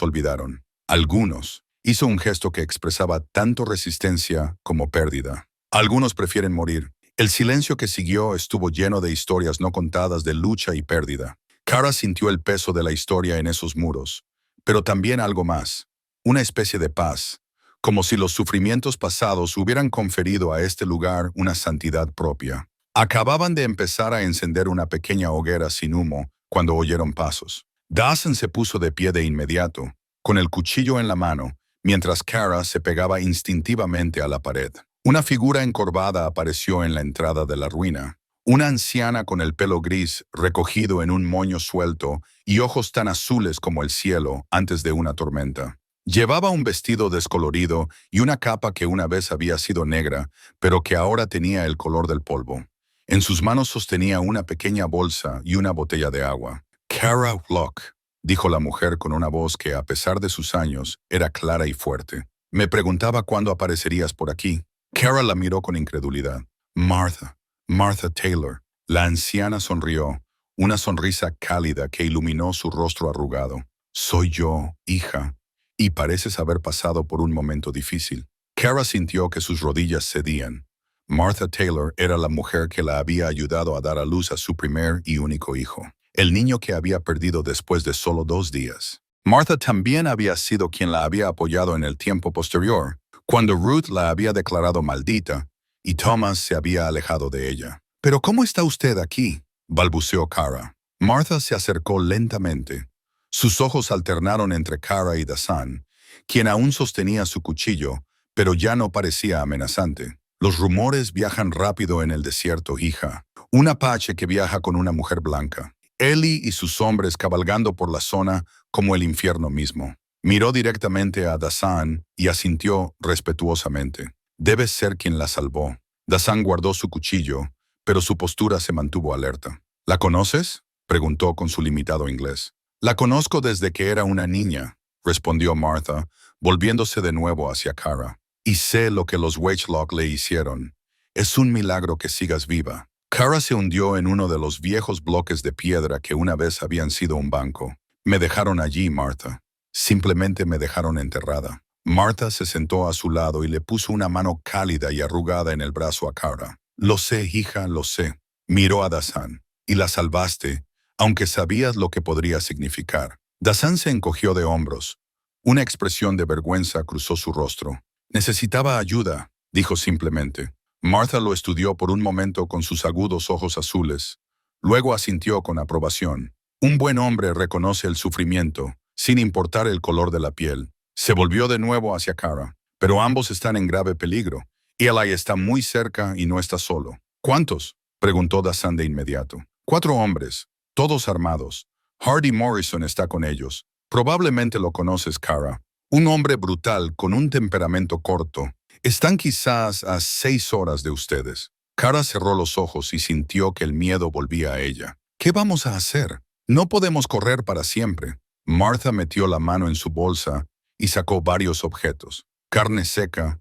olvidaron. Algunos. Hizo un gesto que expresaba tanto resistencia como pérdida. Algunos prefieren morir. El silencio que siguió estuvo lleno de historias no contadas de lucha y pérdida. Kara sintió el peso de la historia en esos muros, pero también algo más. Una especie de paz, como si los sufrimientos pasados hubieran conferido a este lugar una santidad propia. Acababan de empezar a encender una pequeña hoguera sin humo cuando oyeron pasos. Dasan se puso de pie de inmediato, con el cuchillo en la mano, mientras Kara se pegaba instintivamente a la pared. Una figura encorvada apareció en la entrada de la ruina. Una anciana con el pelo gris recogido en un moño suelto y ojos tan azules como el cielo antes de una tormenta. Llevaba un vestido descolorido y una capa que una vez había sido negra, pero que ahora tenía el color del polvo. En sus manos sostenía una pequeña bolsa y una botella de agua. Kara Locke, dijo la mujer con una voz que, a pesar de sus años, era clara y fuerte. Me preguntaba cuándo aparecerías por aquí. Kara la miró con incredulidad. Martha, Martha Taylor. La anciana sonrió, una sonrisa cálida que iluminó su rostro arrugado. Soy yo, hija, y pareces haber pasado por un momento difícil. Kara sintió que sus rodillas cedían. Martha Taylor era la mujer que la había ayudado a dar a luz a su primer y único hijo, el niño que había perdido después de solo 2 días. Martha también había sido quien la había apoyado en el tiempo posterior, cuando Ruth la había declarado maldita y Thomas se había alejado de ella. «¿Pero cómo está usted aquí?», balbuceó Kara. Martha se acercó lentamente. Sus ojos alternaron entre Kara y Dassan, quien aún sostenía su cuchillo, pero ya no parecía amenazante. «Los rumores viajan rápido en el desierto, hija. Un apache que viaja con una mujer blanca. Eli y sus hombres cabalgando por la zona como el infierno mismo». Miró directamente a Dassan y asintió respetuosamente. «Debes ser quien la salvó». Dassan guardó su cuchillo, pero su postura se mantuvo alerta. «¿La conoces?», preguntó con su limitado inglés. «La conozco desde que era una niña», respondió Martha, volviéndose de nuevo hacia Kara. «Y sé lo que los Wagelock le hicieron. Es un milagro que sigas viva». Kara se hundió en uno de los viejos bloques de piedra que una vez habían sido un banco. «Me dejaron allí, Martha. Simplemente me dejaron enterrada». Martha se sentó a su lado y le puso una mano cálida y arrugada en el brazo a Kara. «Lo sé, hija, lo sé». Miró a Dassan. «Y la salvaste, aunque sabías lo que podría significar». Dassan se encogió de hombros. Una expresión de vergüenza cruzó su rostro. «Necesitaba ayuda», dijo simplemente. Martha lo estudió por un momento con sus agudos ojos azules. Luego asintió con aprobación. «Un buen hombre reconoce el sufrimiento, sin importar el color de la piel». Se volvió de nuevo hacia Kara. «Pero ambos están en grave peligro. Eli está muy cerca y no está solo». «¿Cuántos?», preguntó Dassan de inmediato. «4 hombres, todos armados. Hardy Morrison está con ellos. Probablemente lo conoces, Kara. Un hombre brutal con un temperamento corto. Están quizás a 6 horas de ustedes». Kara cerró los ojos y sintió que el miedo volvía a ella. «¿Qué vamos a hacer? No podemos correr para siempre». Martha metió la mano en su bolsa y sacó varios objetos. Carne seca,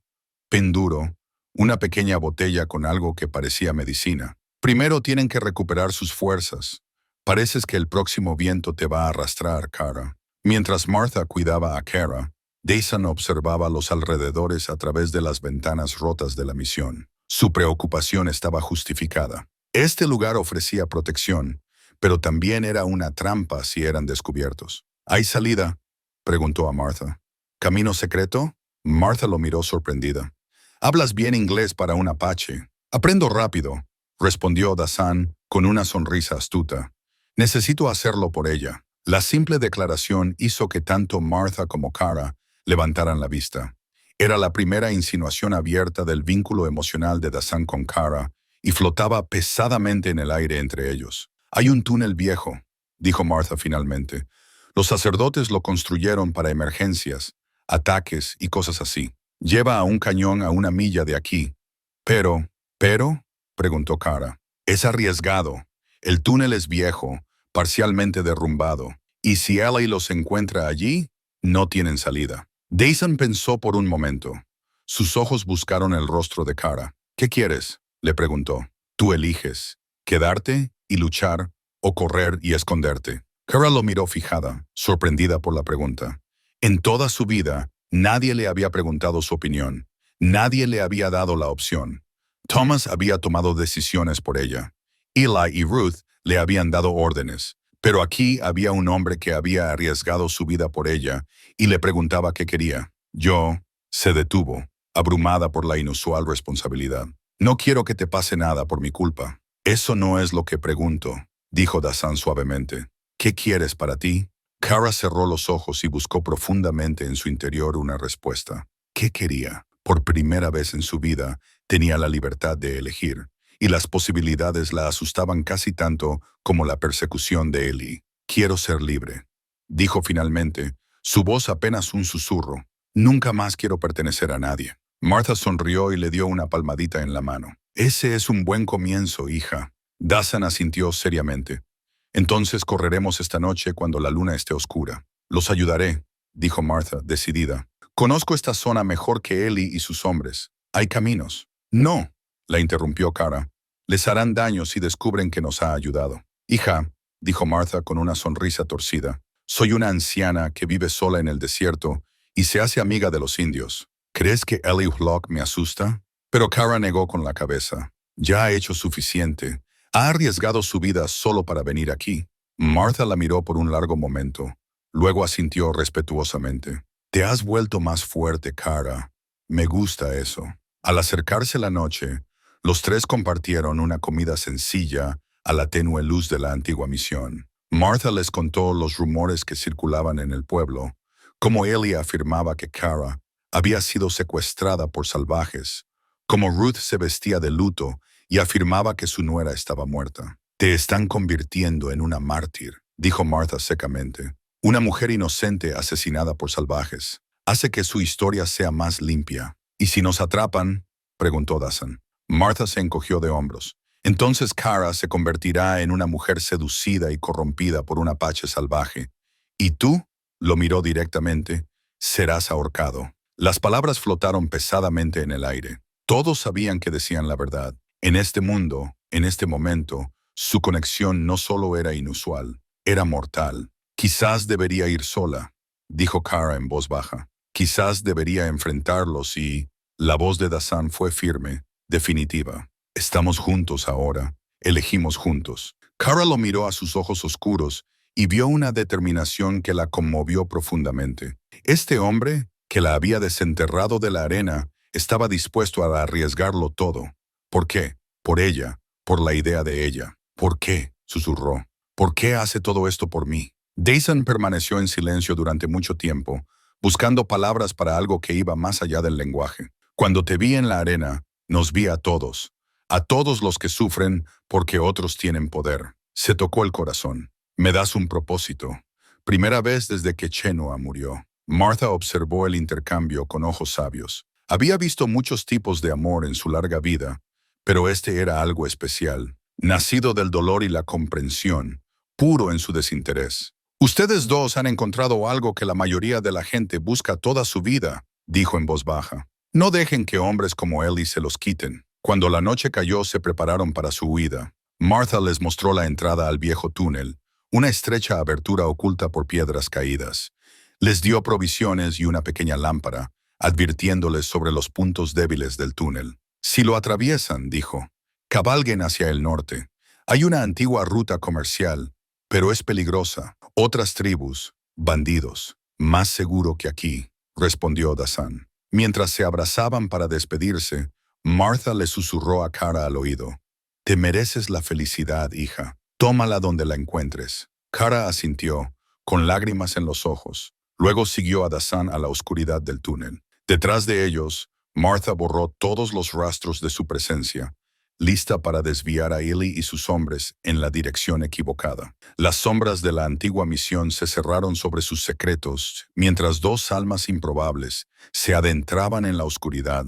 penduro, una pequeña botella con algo que parecía medicina. «Primero tienen que recuperar sus fuerzas. Pareces que el próximo viento te va a arrastrar, Kara». Mientras Martha cuidaba a Kara, Dassan observaba los alrededores a través de las ventanas rotas de la misión. Su preocupación estaba justificada. Este lugar ofrecía protección, pero también era una trampa si eran descubiertos. «¿Hay salida?», preguntó a Martha. «¿Camino secreto?». Martha lo miró sorprendida. «Hablas bien inglés para un apache». «Aprendo rápido», respondió Dassan con una sonrisa astuta. «Necesito hacerlo por ella». La simple declaración hizo que tanto Martha como Kara levantaran la vista. Era la primera insinuación abierta del vínculo emocional de Dassan con Kara y flotaba pesadamente en el aire entre ellos. «Hay un túnel viejo», dijo Martha finalmente. «Los sacerdotes lo construyeron para emergencias, ataques y cosas así. Lleva a un cañón a 1 milla de aquí». «¿Pero?» preguntó Kara. «Es arriesgado. El túnel es viejo, parcialmente derrumbado, y si Eli los encuentra allí, no tienen salida». Dassan pensó por un momento. Sus ojos buscaron el rostro de Kara. «¿Qué quieres?», le preguntó. «Tú eliges. Quedarte y luchar, o correr y esconderte». Kara lo miró fijada, sorprendida por la pregunta. En toda su vida, nadie le había preguntado su opinión. Nadie le había dado la opción. Thomas había tomado decisiones por ella. Eli y Ruth le habían dado órdenes. Pero aquí había un hombre que había arriesgado su vida por ella y le preguntaba qué quería. Se detuvo, abrumada por la inusual responsabilidad. «No quiero que te pase nada por mi culpa». «Eso no es lo que pregunto», dijo Dassan suavemente. «¿Qué quieres para ti?». Kara cerró los ojos y buscó profundamente en su interior una respuesta. ¿Qué quería? Por primera vez en su vida, tenía la libertad de elegir, y las posibilidades la asustaban casi tanto como la persecución de Eli. «Quiero ser libre», dijo finalmente, su voz apenas un susurro. Nunca más quiero pertenecer a nadie. Martha sonrió y le dio una palmadita en la mano. Ese es un buen comienzo, hija. Dasan asintió seriamente. Entonces correremos esta noche cuando la luna esté oscura. Los ayudaré, dijo Martha, decidida. Conozco esta zona mejor que Ellie y sus hombres. Hay caminos. No, la interrumpió Cara. Les harán daño si descubren que nos ha ayudado. Hija, dijo Martha con una sonrisa torcida, soy una anciana que vive sola en el desierto y se hace amiga de los indios. ¿Crees que Ellie Locke me asusta? Pero Cara negó con la cabeza. Ya ha hecho suficiente. Ha arriesgado su vida solo para venir aquí. Martha la miró por un largo momento. Luego asintió respetuosamente. Te has vuelto más fuerte, Cara. Me gusta eso. Al acercarse la noche, los tres compartieron una comida sencilla a la tenue luz de la antigua misión. Martha les contó los rumores que circulaban en el pueblo, como Ellie afirmaba que Cara había sido secuestrada por salvajes, como Ruth se vestía de luto y afirmaba que su nuera estaba muerta. Te están convirtiendo en una mártir, dijo Martha secamente. Una mujer inocente asesinada por salvajes. Hace que su historia sea más limpia. ¿Y si nos atrapan? Preguntó Dasan. Martha se encogió de hombros. Entonces Cara se convertirá en una mujer seducida y corrompida por un apache salvaje. ¿Y tú? Lo miró directamente. Serás ahorcado. Las palabras flotaron pesadamente en el aire. Todos sabían que decían la verdad. En este mundo, en este momento, su conexión no solo era inusual, era mortal. Quizás debería ir sola, dijo Cara en voz baja. Quizás debería enfrentarlos y... La voz de Dasan fue firme, definitiva. Estamos juntos ahora. Elegimos juntos. Cara lo miró a sus ojos oscuros y vio una determinación que la conmovió profundamente. Este hombre, que la había desenterrado de la arena, estaba dispuesto a arriesgarlo todo. ¿Por qué? Por ella, por la idea de ella. ¿Por qué? Susurró. ¿Por qué hace todo esto por mí? Dasan permaneció en silencio durante mucho tiempo, buscando palabras para algo que iba más allá del lenguaje. Cuando te vi en la arena, nos vi a todos los que sufren porque otros tienen poder. Se tocó el corazón. Me das un propósito. Primera vez desde que Chenoa murió. Martha observó el intercambio con ojos sabios. Había visto muchos tipos de amor en su larga vida, pero este era algo especial, nacido del dolor y la comprensión, puro en su desinterés. Ustedes dos han encontrado algo que la mayoría de la gente busca toda su vida, dijo en voz baja. No dejen que hombres como Ellie se los quiten. Cuando la noche cayó, se prepararon para su huida. Martha les mostró la entrada al viejo túnel, una estrecha abertura oculta por piedras caídas. Les dio provisiones y una pequeña lámpara, advirtiéndoles sobre los puntos débiles del túnel. Si lo atraviesan, dijo, cabalguen hacia el norte. Hay una antigua ruta comercial, pero es peligrosa. Otras tribus, bandidos. Más seguro que aquí, respondió Dasan. Mientras se abrazaban para despedirse, Martha le susurró a Cara al oído. Te mereces la felicidad, hija. Tómala donde la encuentres. Cara asintió, con lágrimas en los ojos. Luego siguió a Dasan a la oscuridad del túnel. Detrás de ellos, Martha borró todos los rastros de su presencia, lista para desviar a Ellie y sus hombres en la dirección equivocada. Las sombras de la antigua misión se cerraron sobre sus secretos, mientras dos almas improbables se adentraban en la oscuridad,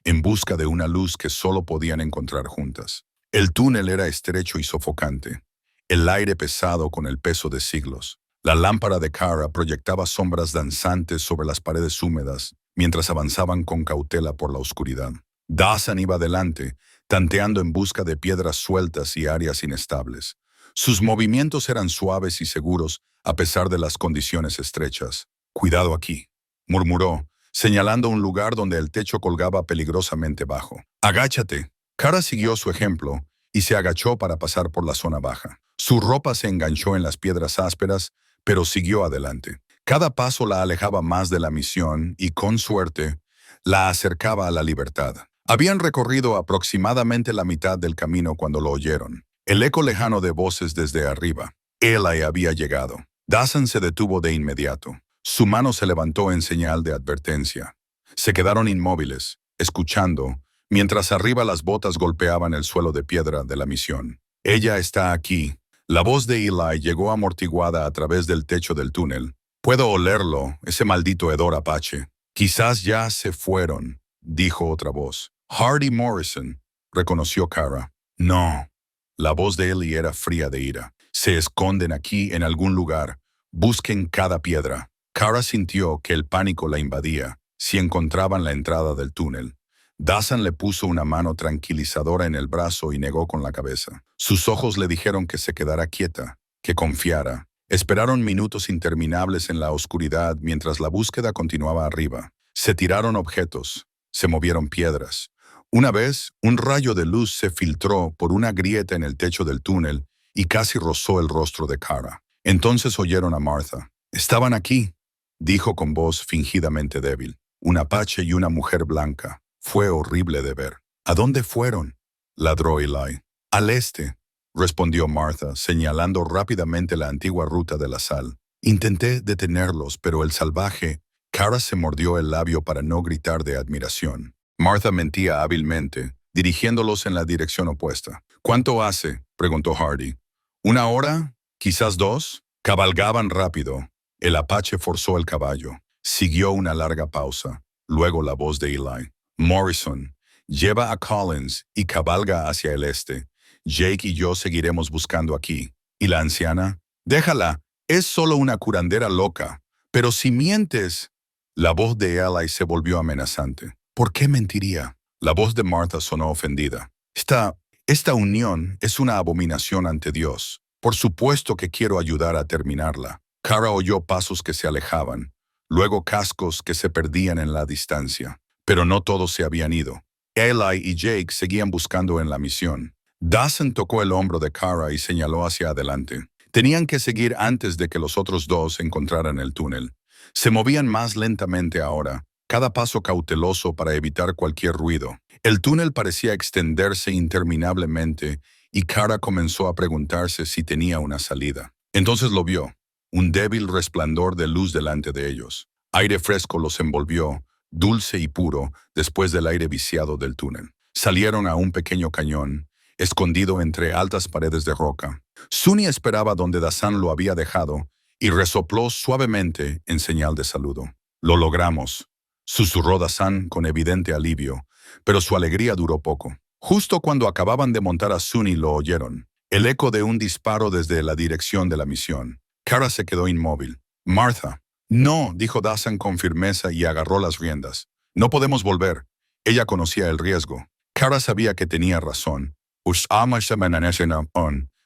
en busca de una luz que solo podían encontrar juntas. El túnel era estrecho y sofocante, el aire pesado con el peso de siglos. La lámpara de Cara proyectaba sombras danzantes sobre las paredes húmedas, mientras avanzaban con cautela por la oscuridad. Dasan iba adelante, tanteando en busca de piedras sueltas y áreas inestables. Sus movimientos eran suaves y seguros, a pesar de las condiciones estrechas. «Cuidado aquí», murmuró, señalando un lugar donde el techo colgaba peligrosamente bajo. «Agáchate». Cara siguió su ejemplo y se agachó para pasar por la zona baja. Su ropa se enganchó en las piedras ásperas, pero siguió adelante. Cada paso la alejaba más de la misión y, con suerte, la acercaba a la libertad. Habían recorrido aproximadamente la mitad del camino cuando lo oyeron. El eco lejano de voces desde arriba. Ellie había llegado. Dasan se detuvo de inmediato. Su mano se levantó en señal de advertencia. Se quedaron inmóviles, escuchando, mientras arriba las botas golpeaban el suelo de piedra de la misión. «Ella está aquí». La voz de Eli llegó amortiguada a través del techo del túnel. Puedo olerlo, ese maldito hedor apache. Quizás ya se fueron, dijo otra voz. Hardy Morrison, reconoció Kara. No. La voz de Ellie era fría de ira. Se esconden aquí en algún lugar. Busquen cada piedra. Kara sintió que el pánico la invadía si encontraban la entrada del túnel. Dazan le puso una mano tranquilizadora en el brazo y negó con la cabeza. Sus ojos le dijeron que se quedara quieta, que confiara. Esperaron minutos interminables en la oscuridad mientras la búsqueda continuaba arriba. Se tiraron objetos, se movieron piedras. Una vez, un rayo de luz se filtró por una grieta en el techo del túnel y casi rozó el rostro de Kara. Entonces oyeron a Martha. Estaban aquí, dijo con voz fingidamente débil. Un apache y una mujer blanca. Fue horrible de ver. ¿A dónde fueron?, ladró Eli. Al este, respondió Martha, señalando rápidamente la antigua ruta de la sal. Intenté detenerlos, pero el salvaje... Kara se mordió el labio para no gritar de admiración. Martha mentía hábilmente, dirigiéndolos en la dirección opuesta. ¿Cuánto hace?, preguntó Hardy. ¿Una hora? ¿Quizás dos? Cabalgaban rápido. El apache forzó el caballo. Siguió una larga pausa. Luego la voz de Eli. Morrison, lleva a Collins y cabalga hacia el este. Jake y yo seguiremos buscando aquí. ¿Y la anciana? Déjala, es solo una curandera loca. Pero si mientes... La voz de Eli se volvió amenazante. ¿Por qué mentiría? La voz de Martha sonó ofendida. Esta unión es una abominación ante Dios. Por supuesto que quiero ayudar a terminarla. Kara oyó pasos que se alejaban, luego cascos que se perdían en la distancia. Pero no todos se habían ido. Eli y Jake seguían buscando en la misión. Dawson tocó el hombro de Kara y señaló hacia adelante. Tenían que seguir antes de que los otros dos encontraran el túnel. Se movían más lentamente ahora, cada paso cauteloso para evitar cualquier ruido. El túnel parecía extenderse interminablemente y Kara comenzó a preguntarse si tenía una salida. Entonces lo vio, un débil resplandor de luz delante de ellos. Aire fresco los envolvió, dulce y puro, después del aire viciado del túnel. Salieron a un pequeño cañón, escondido entre altas paredes de roca. Sunny esperaba donde Dazan lo había dejado y resopló suavemente en señal de saludo. «Lo logramos», susurró Dazan con evidente alivio, pero su alegría duró poco. Justo cuando acababan de montar a Sunny lo oyeron. El eco de un disparo desde la dirección de la misión. Kara se quedó inmóvil. «Martha». «No», dijo Dazan con firmeza y agarró las riendas. «No podemos volver». Ella conocía el riesgo. Kara sabía que tenía razón.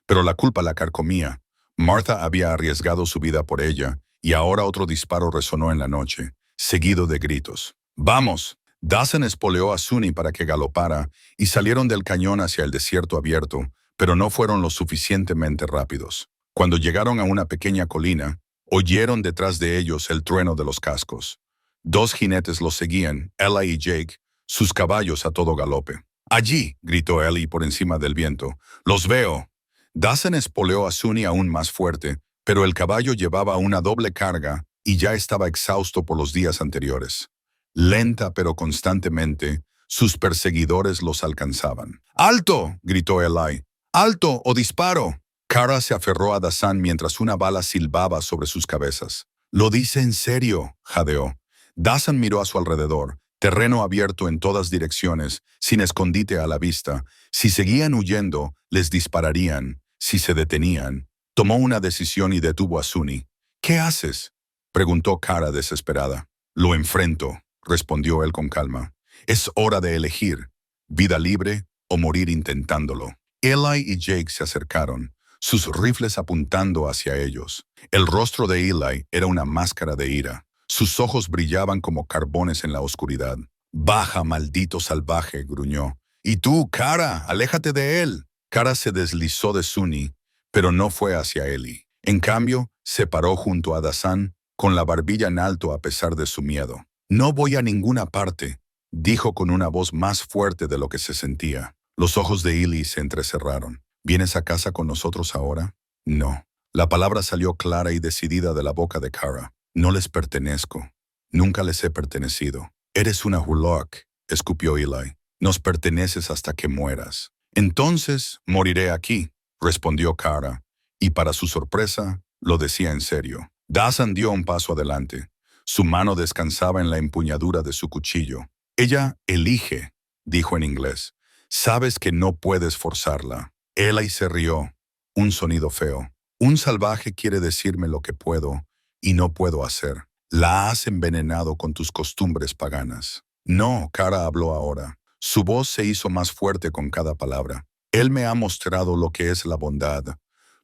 Pero la culpa la carcomía. Martha había arriesgado su vida por ella, y ahora otro disparo resonó en la noche, seguido de gritos. «¡Vamos!». Dawson espoleó a Sunny para que galopara, y salieron del cañón hacia el desierto abierto, pero no fueron lo suficientemente rápidos. Cuando llegaron a una pequeña colina, oyeron detrás de ellos el trueno de los cascos. Dos jinetes los seguían, Eli y Jake, sus caballos a todo galope. «¡Allí!», gritó Eli por encima del viento. «¡Los veo!». Dawson espoleó a Sunny aún más fuerte, pero el caballo llevaba una doble carga y ya estaba exhausto por los días anteriores. Lenta pero constantemente, sus perseguidores los alcanzaban. «¡Alto!», gritó Eli. «¡Alto o disparo!». Kara se aferró a Dawson mientras una bala silbaba sobre sus cabezas. «Lo dice en serio», jadeó. Dawson miró a su alrededor. Terreno abierto en todas direcciones, sin escondite a la vista. Si seguían huyendo, les dispararían. Si se detenían, tomó una decisión y detuvo a Sunny. «¿Qué haces?», preguntó Kara desesperada. «Lo enfrento», respondió él con calma. «Es hora de elegir, vida libre o morir intentándolo». Eli y Jake se acercaron, sus rifles apuntando hacia ellos. El rostro de Eli era una máscara de ira. Sus ojos brillaban como carbones en la oscuridad. «Baja, maldito salvaje», gruñó. «Y tú, Kara, aléjate de él». Kara se deslizó de Sunny, pero no fue hacia Eli. En cambio, se paró junto a Dawson, con la barbilla en alto a pesar de su miedo. «No voy a ninguna parte», dijo con una voz más fuerte de lo que se sentía. Los ojos de Eli se entrecerraron. «¿Vienes a casa con nosotros ahora?». «No». La palabra salió clara y decidida de la boca de Kara. «No les pertenezco. Nunca les he pertenecido». «Eres una Hulok», escupió Eli. «Nos perteneces hasta que mueras». «Entonces moriré aquí», respondió Kara, y para su sorpresa, lo decía en serio. Dazan dio un paso adelante. Su mano descansaba en la empuñadura de su cuchillo. Ella elige, dijo en inglés. Sabes que no puedes forzarla. Eli se rió. Un sonido feo. Un salvaje quiere decirme lo que puedo y no puedo hacer. La has envenenado con tus costumbres paganas. No, Cara habló ahora. Su voz se hizo más fuerte con cada palabra. Él me ha mostrado lo que es la bondad,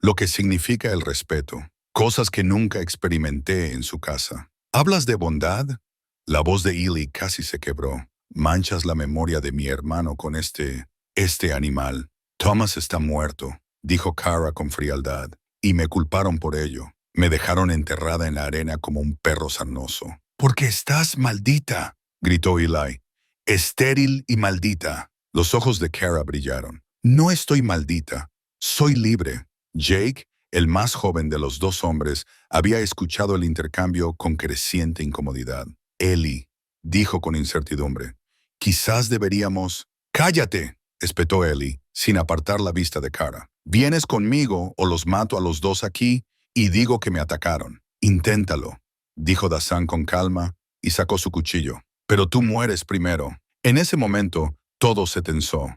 lo que significa el respeto, cosas que nunca experimenté en su casa. ¿Hablas de bondad? La voz de Eli casi se quebró. Manchas la memoria de mi hermano con este animal. Thomas está muerto, dijo Cara con frialdad, y me culparon por ello. Me dejaron enterrada en la arena como un perro sarnoso. «Porque estás maldita», gritó Eli. «Estéril y maldita». Los ojos de Cara brillaron. «No estoy maldita. Soy libre». Jake, el más joven de los dos hombres, había escuchado el intercambio con creciente incomodidad. «Eli», dijo con incertidumbre. «Quizás deberíamos...» «¡Cállate!», espetó Eli, sin apartar la vista de Cara. «Vienes conmigo o los mato a los dos aquí y digo que me atacaron». «Inténtalo», dijo Dazan con calma y sacó su cuchillo. «Pero tú mueres primero». En ese momento, todo se tensó.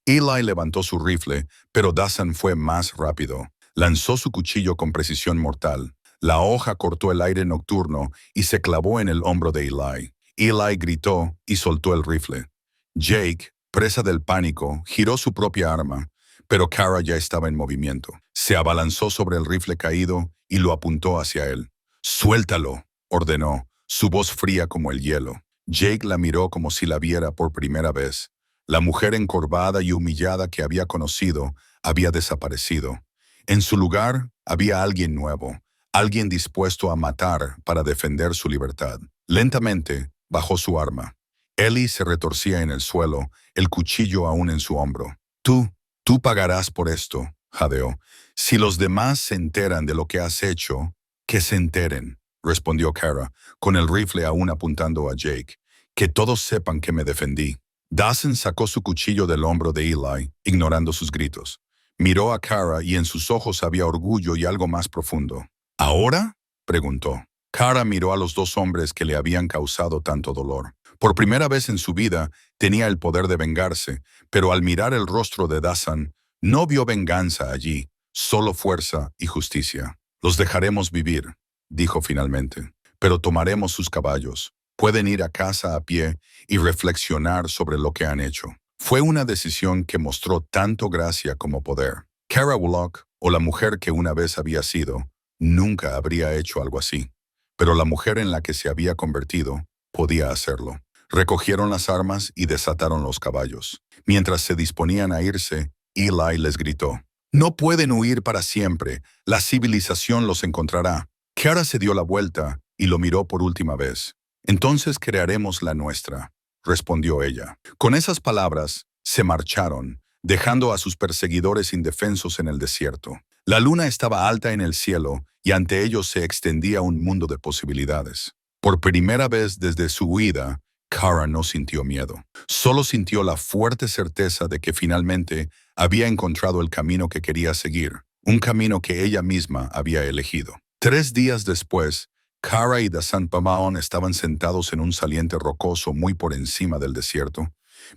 Eli levantó su rifle, pero Dazan fue más rápido. Lanzó su cuchillo con precisión mortal. La hoja cortó el aire nocturno y se clavó en el hombro de Eli. Eli gritó y soltó el rifle. Jake, presa del pánico, giró su propia arma, pero Cara ya estaba en movimiento. Se abalanzó sobre el rifle caído y lo apuntó hacia él. «Suéltalo», ordenó, su voz fría como el hielo. Jake la miró como si la viera por primera vez. La mujer encorvada y humillada que había conocido había desaparecido. En su lugar había alguien nuevo, alguien dispuesto a matar para defender su libertad. Lentamente bajó su arma. Eli se retorcía en el suelo, el cuchillo aún en su hombro. Tú pagarás por esto», jadeó. «Si los demás se enteran de lo que has hecho, que se enteren», respondió Cara, con el rifle aún apuntando a Jake. «Que todos sepan que me defendí». Dazan sacó su cuchillo del hombro de Eli, ignorando sus gritos. Miró a Cara y en sus ojos había orgullo y algo más profundo. «¿Ahora?», preguntó. Cara miró a los dos hombres que le habían causado tanto dolor. Por primera vez en su vida tenía el poder de vengarse, pero al mirar el rostro de Dazan, no vio venganza allí, solo fuerza y justicia. «Los dejaremos vivir», dijo finalmente, «pero tomaremos sus caballos. Pueden ir a casa a pie y reflexionar sobre lo que han hecho». Fue una decisión que mostró tanto gracia como poder. Cara Bullock, o la mujer que una vez había sido, nunca habría hecho algo así. Pero la mujer en la que se había convertido podía hacerlo. Recogieron las armas y desataron los caballos. Mientras se disponían a irse, Eli les gritó: «No pueden huir para siempre. La civilización los encontrará». Cara se dio la vuelta y lo miró por última vez. «Entonces crearemos la nuestra», respondió ella. Con esas palabras, se marcharon, dejando a sus perseguidores indefensos en el desierto. La luna estaba alta en el cielo y ante ellos se extendía un mundo de posibilidades. Por primera vez desde su huida, Cara no sintió miedo. Solo sintió la fuerte certeza de que finalmente había encontrado el camino que quería seguir, un camino que ella misma había elegido. 3 días después, Cara y Dazan Pamaon estaban sentados en un saliente rocoso muy por encima del desierto,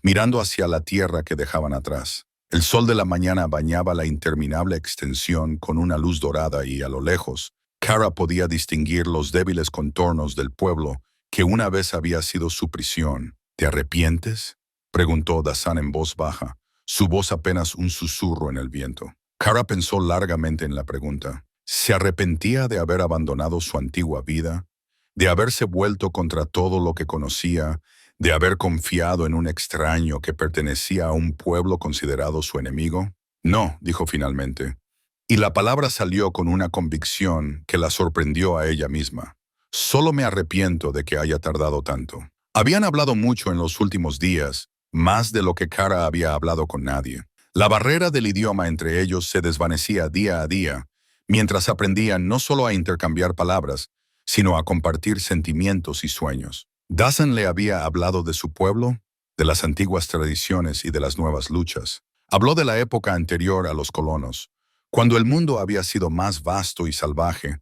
mirando hacia la tierra que dejaban atrás. El sol de la mañana bañaba la interminable extensión con una luz dorada y, a lo lejos, Cara podía distinguir los débiles contornos del pueblo que una vez había sido su prisión. «¿Te arrepientes?», preguntó Dazan en voz baja, su voz apenas un susurro en el viento. Cara pensó largamente en la pregunta. ¿Se arrepentía de haber abandonado su antigua vida? ¿De haberse vuelto contra todo lo que conocía? ¿De haber confiado en un extraño que pertenecía a un pueblo considerado su enemigo? «No», dijo finalmente. Y la palabra salió con una convicción que la sorprendió a ella misma. «Solo me arrepiento de que haya tardado tanto». Habían hablado mucho en los últimos días, más de lo que Cara había hablado con nadie. La barrera del idioma entre ellos se desvanecía día a día, mientras aprendían no solo a intercambiar palabras, sino a compartir sentimientos y sueños. Dazan le había hablado de su pueblo, de las antiguas tradiciones y de las nuevas luchas. Habló de la época anterior a los colonos, cuando el mundo había sido más vasto y salvaje,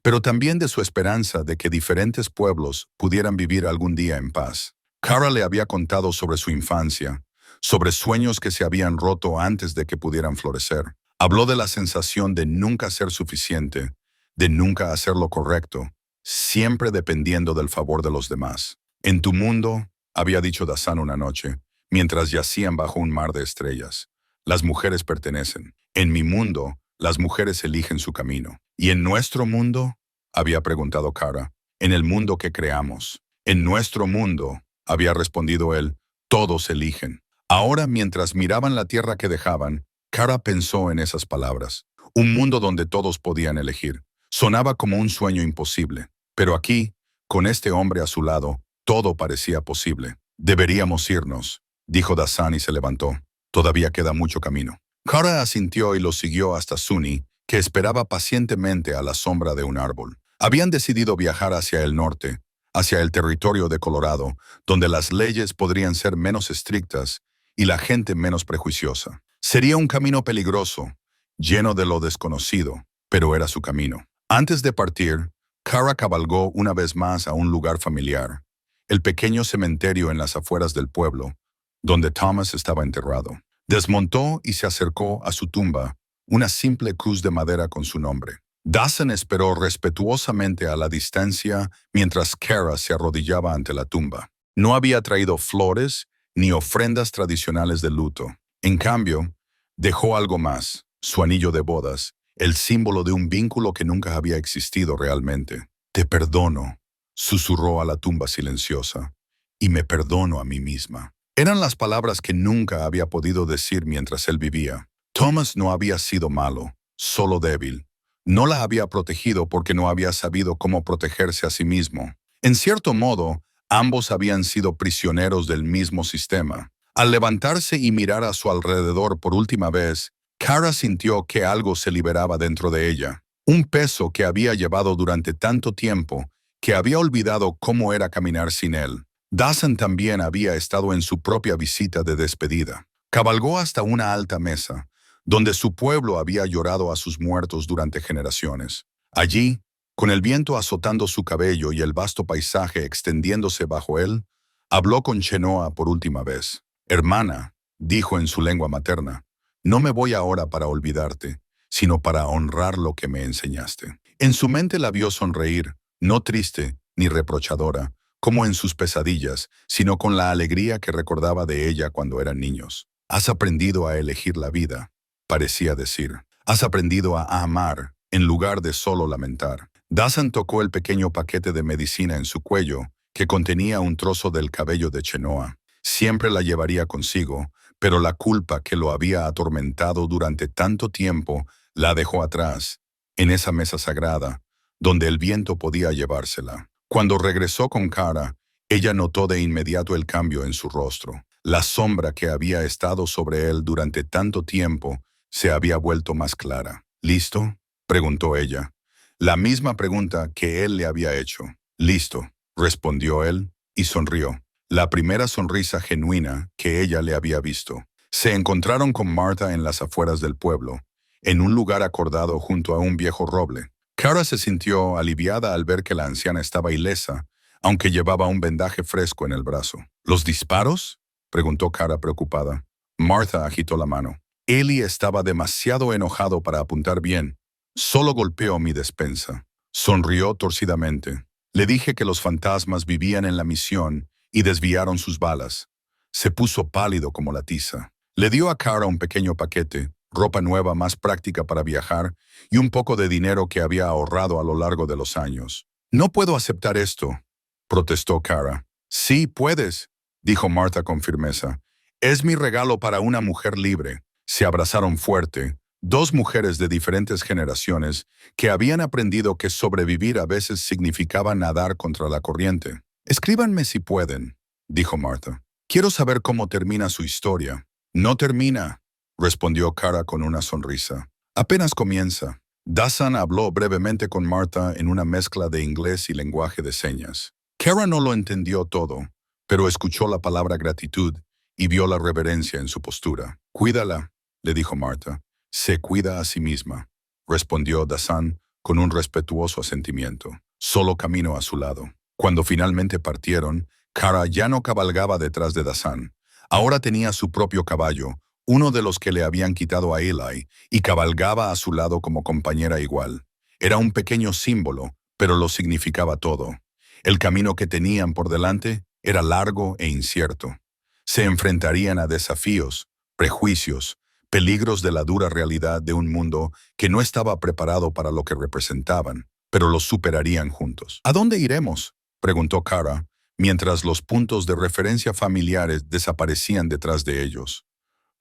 pero también de su esperanza de que diferentes pueblos pudieran vivir algún día en paz. Kara le había contado sobre su infancia, sobre sueños que se habían roto antes de que pudieran florecer. Habló de la sensación de nunca ser suficiente, de nunca hacer lo correcto, siempre dependiendo del favor de los demás. En tu mundo, había dicho Dasan una noche, mientras yacían bajo un mar de estrellas, las mujeres pertenecen. En mi mundo, las mujeres eligen su camino. ¿Y en nuestro mundo? Había preguntado Kara. En el mundo que creamos. En nuestro mundo, había respondido él, todos eligen. Ahora, mientras miraban la tierra que dejaban, Kara pensó en esas palabras. Un mundo donde todos podían elegir. Sonaba como un sueño imposible. Pero aquí, con este hombre a su lado, todo parecía posible. Deberíamos irnos, dijo Dasan y se levantó. Todavía queda mucho camino. Kara asintió y lo siguió hasta Suni, que esperaba pacientemente a la sombra de un árbol. Habían decidido viajar hacia el norte, hacia el territorio de Colorado, donde las leyes podrían ser menos estrictas y la gente menos prejuiciosa. Sería un camino peligroso, lleno de lo desconocido, pero era su camino. Antes de partir, Kara cabalgó una vez más a un lugar familiar, el pequeño cementerio en las afueras del pueblo, donde Thomas estaba enterrado. Desmontó y se acercó a su tumba, una simple cruz de madera con su nombre. Dasan esperó respetuosamente a la distancia mientras Kara se arrodillaba ante la tumba. No había traído flores ni ofrendas tradicionales de luto. En cambio, dejó algo más, su anillo de bodas, el símbolo de un vínculo que nunca había existido realmente. Te perdono, susurró a la tumba silenciosa, y me perdono a mí misma. Eran las palabras que nunca había podido decir mientras él vivía. Thomas no había sido malo, solo débil. No la había protegido porque no había sabido cómo protegerse a sí mismo. En cierto modo, ambos habían sido prisioneros del mismo sistema. Al levantarse y mirar a su alrededor por última vez, Kara sintió que algo se liberaba dentro de ella. Un peso que había llevado durante tanto tiempo que había olvidado cómo era caminar sin él. Dasan también había estado en su propia visita de despedida. Cabalgó hasta una alta mesa, donde su pueblo había llorado a sus muertos durante generaciones. Allí, con el viento azotando su cabello y el vasto paisaje extendiéndose bajo él, habló con Chenoa por última vez. Hermana, dijo en su lengua materna, no me voy ahora para olvidarte, sino para honrar lo que me enseñaste. En su mente la vio sonreír, no triste ni reprochadora, como en sus pesadillas, sino con la alegría que recordaba de ella cuando eran niños. Has aprendido a elegir la vida, parecía decir. Has aprendido a amar, en lugar de solo lamentar. Dasan tocó el pequeño paquete de medicina en su cuello, que contenía un trozo del cabello de Chenoa. Siempre la llevaría consigo, pero la culpa que lo había atormentado durante tanto tiempo la dejó atrás, en esa mesa sagrada, donde el viento podía llevársela. Cuando regresó con Kara, ella notó de inmediato el cambio en su rostro. La sombra que había estado sobre él durante tanto tiempo se había vuelto más clara. ¿Listo?, preguntó ella. La misma pregunta que él le había hecho. «Listo», respondió él, y sonrió. La primera sonrisa genuina que ella le había visto. Se encontraron con Martha en las afueras del pueblo, en un lugar acordado junto a un viejo roble. Kara se sintió aliviada al ver que la anciana estaba ilesa, aunque llevaba un vendaje fresco en el brazo. «¿Los disparos?», preguntó Kara preocupada. Martha agitó la mano. Eli estaba demasiado enojado para apuntar bien. Solo golpeó mi despensa. Sonrió torcidamente. Le dije que los fantasmas vivían en la misión y desviaron sus balas. Se puso pálido como la tiza. Le dio a Kara un pequeño paquete, ropa nueva más práctica para viajar y un poco de dinero que había ahorrado a lo largo de los años. «No puedo aceptar esto», protestó Kara. «Sí, puedes», dijo Martha con firmeza. «Es mi regalo para una mujer libre». Se abrazaron fuerte, dos mujeres de diferentes generaciones que habían aprendido que sobrevivir a veces significaba nadar contra la corriente. «Escríbanme si pueden», dijo Martha. «Quiero saber cómo termina su historia». «No termina», respondió Kara con una sonrisa. «Apenas comienza». Dasan habló brevemente con Martha en una mezcla de inglés y lenguaje de señas. Kara no lo entendió todo, pero escuchó la palabra gratitud y vio la reverencia en su postura. «Cuídala», le dijo Martha. «Se cuida a sí misma», respondió Dasan con un respetuoso asentimiento. Solo caminó a su lado. Cuando finalmente partieron, Kara ya no cabalgaba detrás de Dasan. Ahora tenía su propio caballo, uno de los que le habían quitado a Eli, y cabalgaba a su lado como compañera igual. Era un pequeño símbolo, pero lo significaba todo. El camino que tenían por delante era largo e incierto. Se enfrentarían a desafíos, prejuicios, peligros de la dura realidad de un mundo que no estaba preparado para lo que representaban, pero los superarían juntos. ¿A dónde iremos?, preguntó Kara, mientras los puntos de referencia familiares desaparecían detrás de ellos.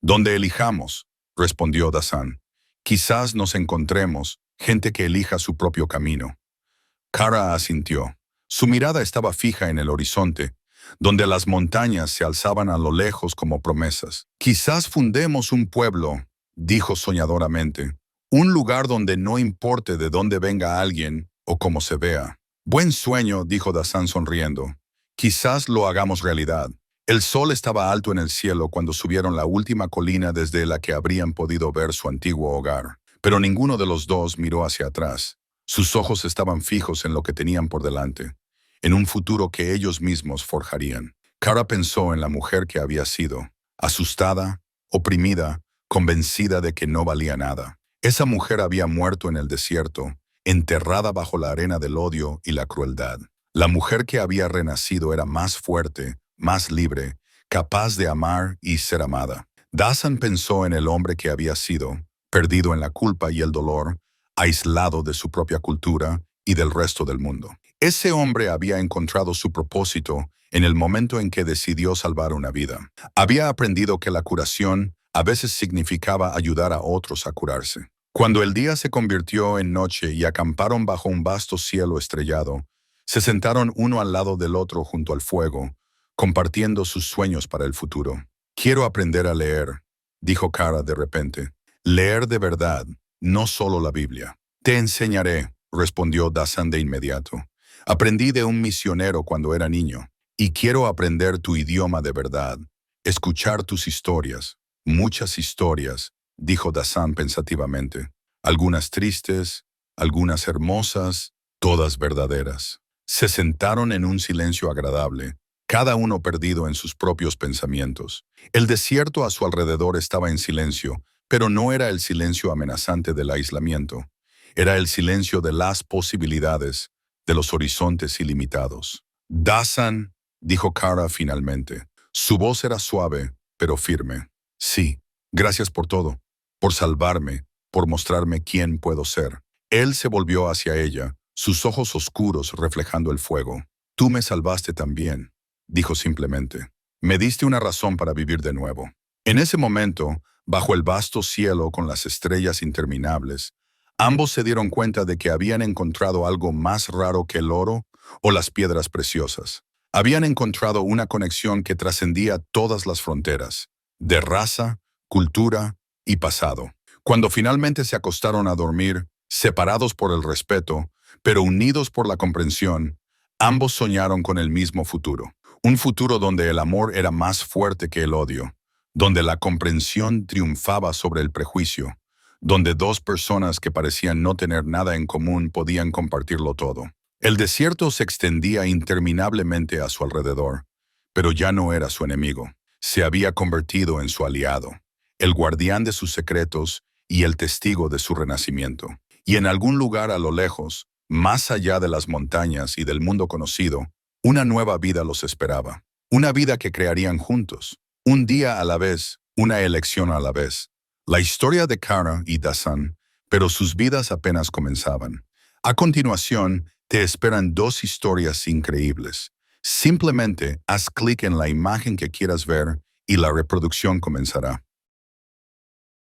Donde elijamos, respondió Dasan. Quizás nos encontremos gente que elija su propio camino. Kara asintió. Su mirada estaba fija en el horizonte, donde las montañas se alzaban a lo lejos como promesas. Quizás fundemos un pueblo, dijo soñadoramente, un lugar donde no importe de dónde venga alguien o cómo se vea. Buen sueño, dijo Dasan sonriendo. Quizás lo hagamos realidad. El sol estaba alto en el cielo cuando subieron la última colina desde la que habrían podido ver su antiguo hogar. Pero ninguno de los dos miró hacia atrás. Sus ojos estaban fijos en lo que tenían por delante, en un futuro que ellos mismos forjarían. Kara pensó en la mujer que había sido, asustada, oprimida, convencida de que no valía nada. Esa mujer había muerto en el desierto, enterrada bajo la arena del odio y la crueldad. La mujer que había renacido era más fuerte, más libre, capaz de amar y ser amada. Dasan pensó en el hombre que había sido, perdido en la culpa y el dolor, aislado de su propia cultura y del resto del mundo. Ese hombre había encontrado su propósito en el momento en que decidió salvar una vida. Había aprendido que la curación a veces significaba ayudar a otros a curarse. Cuando el día se convirtió en noche y acamparon bajo un vasto cielo estrellado, se sentaron uno al lado del otro junto al fuego, compartiendo sus sueños para el futuro. Quiero aprender a leer, dijo Kara de repente. Leer de verdad, no solo la Biblia. Te enseñaré, respondió Dasan de inmediato. Aprendí de un misionero cuando era niño, y quiero aprender tu idioma de verdad, escuchar tus historias, muchas historias, dijo Dasan pensativamente. Algunas tristes, algunas hermosas, todas verdaderas. Se sentaron en un silencio agradable, cada uno perdido en sus propios pensamientos. El desierto a su alrededor estaba en silencio, pero no era el silencio amenazante del aislamiento. Era el silencio de las posibilidades, de los horizontes ilimitados. Dasan, dijo Kara finalmente. Su voz era suave, pero firme. Sí, gracias por todo, por salvarme, por mostrarme quién puedo ser. Él se volvió hacia ella, sus ojos oscuros reflejando el fuego. Tú me salvaste también, dijo simplemente. Me diste una razón para vivir de nuevo. En ese momento, bajo el vasto cielo con las estrellas interminables, ambos se dieron cuenta de que habían encontrado algo más raro que el oro o las piedras preciosas. Habían encontrado una conexión que trascendía todas las fronteras, de raza, cultura y pasado. Cuando finalmente se acostaron a dormir, separados por el respeto, pero unidos por la comprensión, ambos soñaron con el mismo futuro. Un futuro donde el amor era más fuerte que el odio, donde la comprensión triunfaba sobre el prejuicio, donde dos personas que parecían no tener nada en común podían compartirlo todo. El desierto se extendía interminablemente a su alrededor, pero ya no era su enemigo. Se había convertido en su aliado, el guardián de sus secretos y el testigo de su renacimiento. Y en algún lugar a lo lejos, más allá de las montañas y del mundo conocido, una nueva vida los esperaba. Una vida que crearían juntos, un día a la vez, una elección a la vez. La historia de Kara y Dasan, pero sus vidas apenas comenzaban. A continuación, te esperan dos historias increíbles. Simplemente haz clic en la imagen que quieras ver y la reproducción comenzará.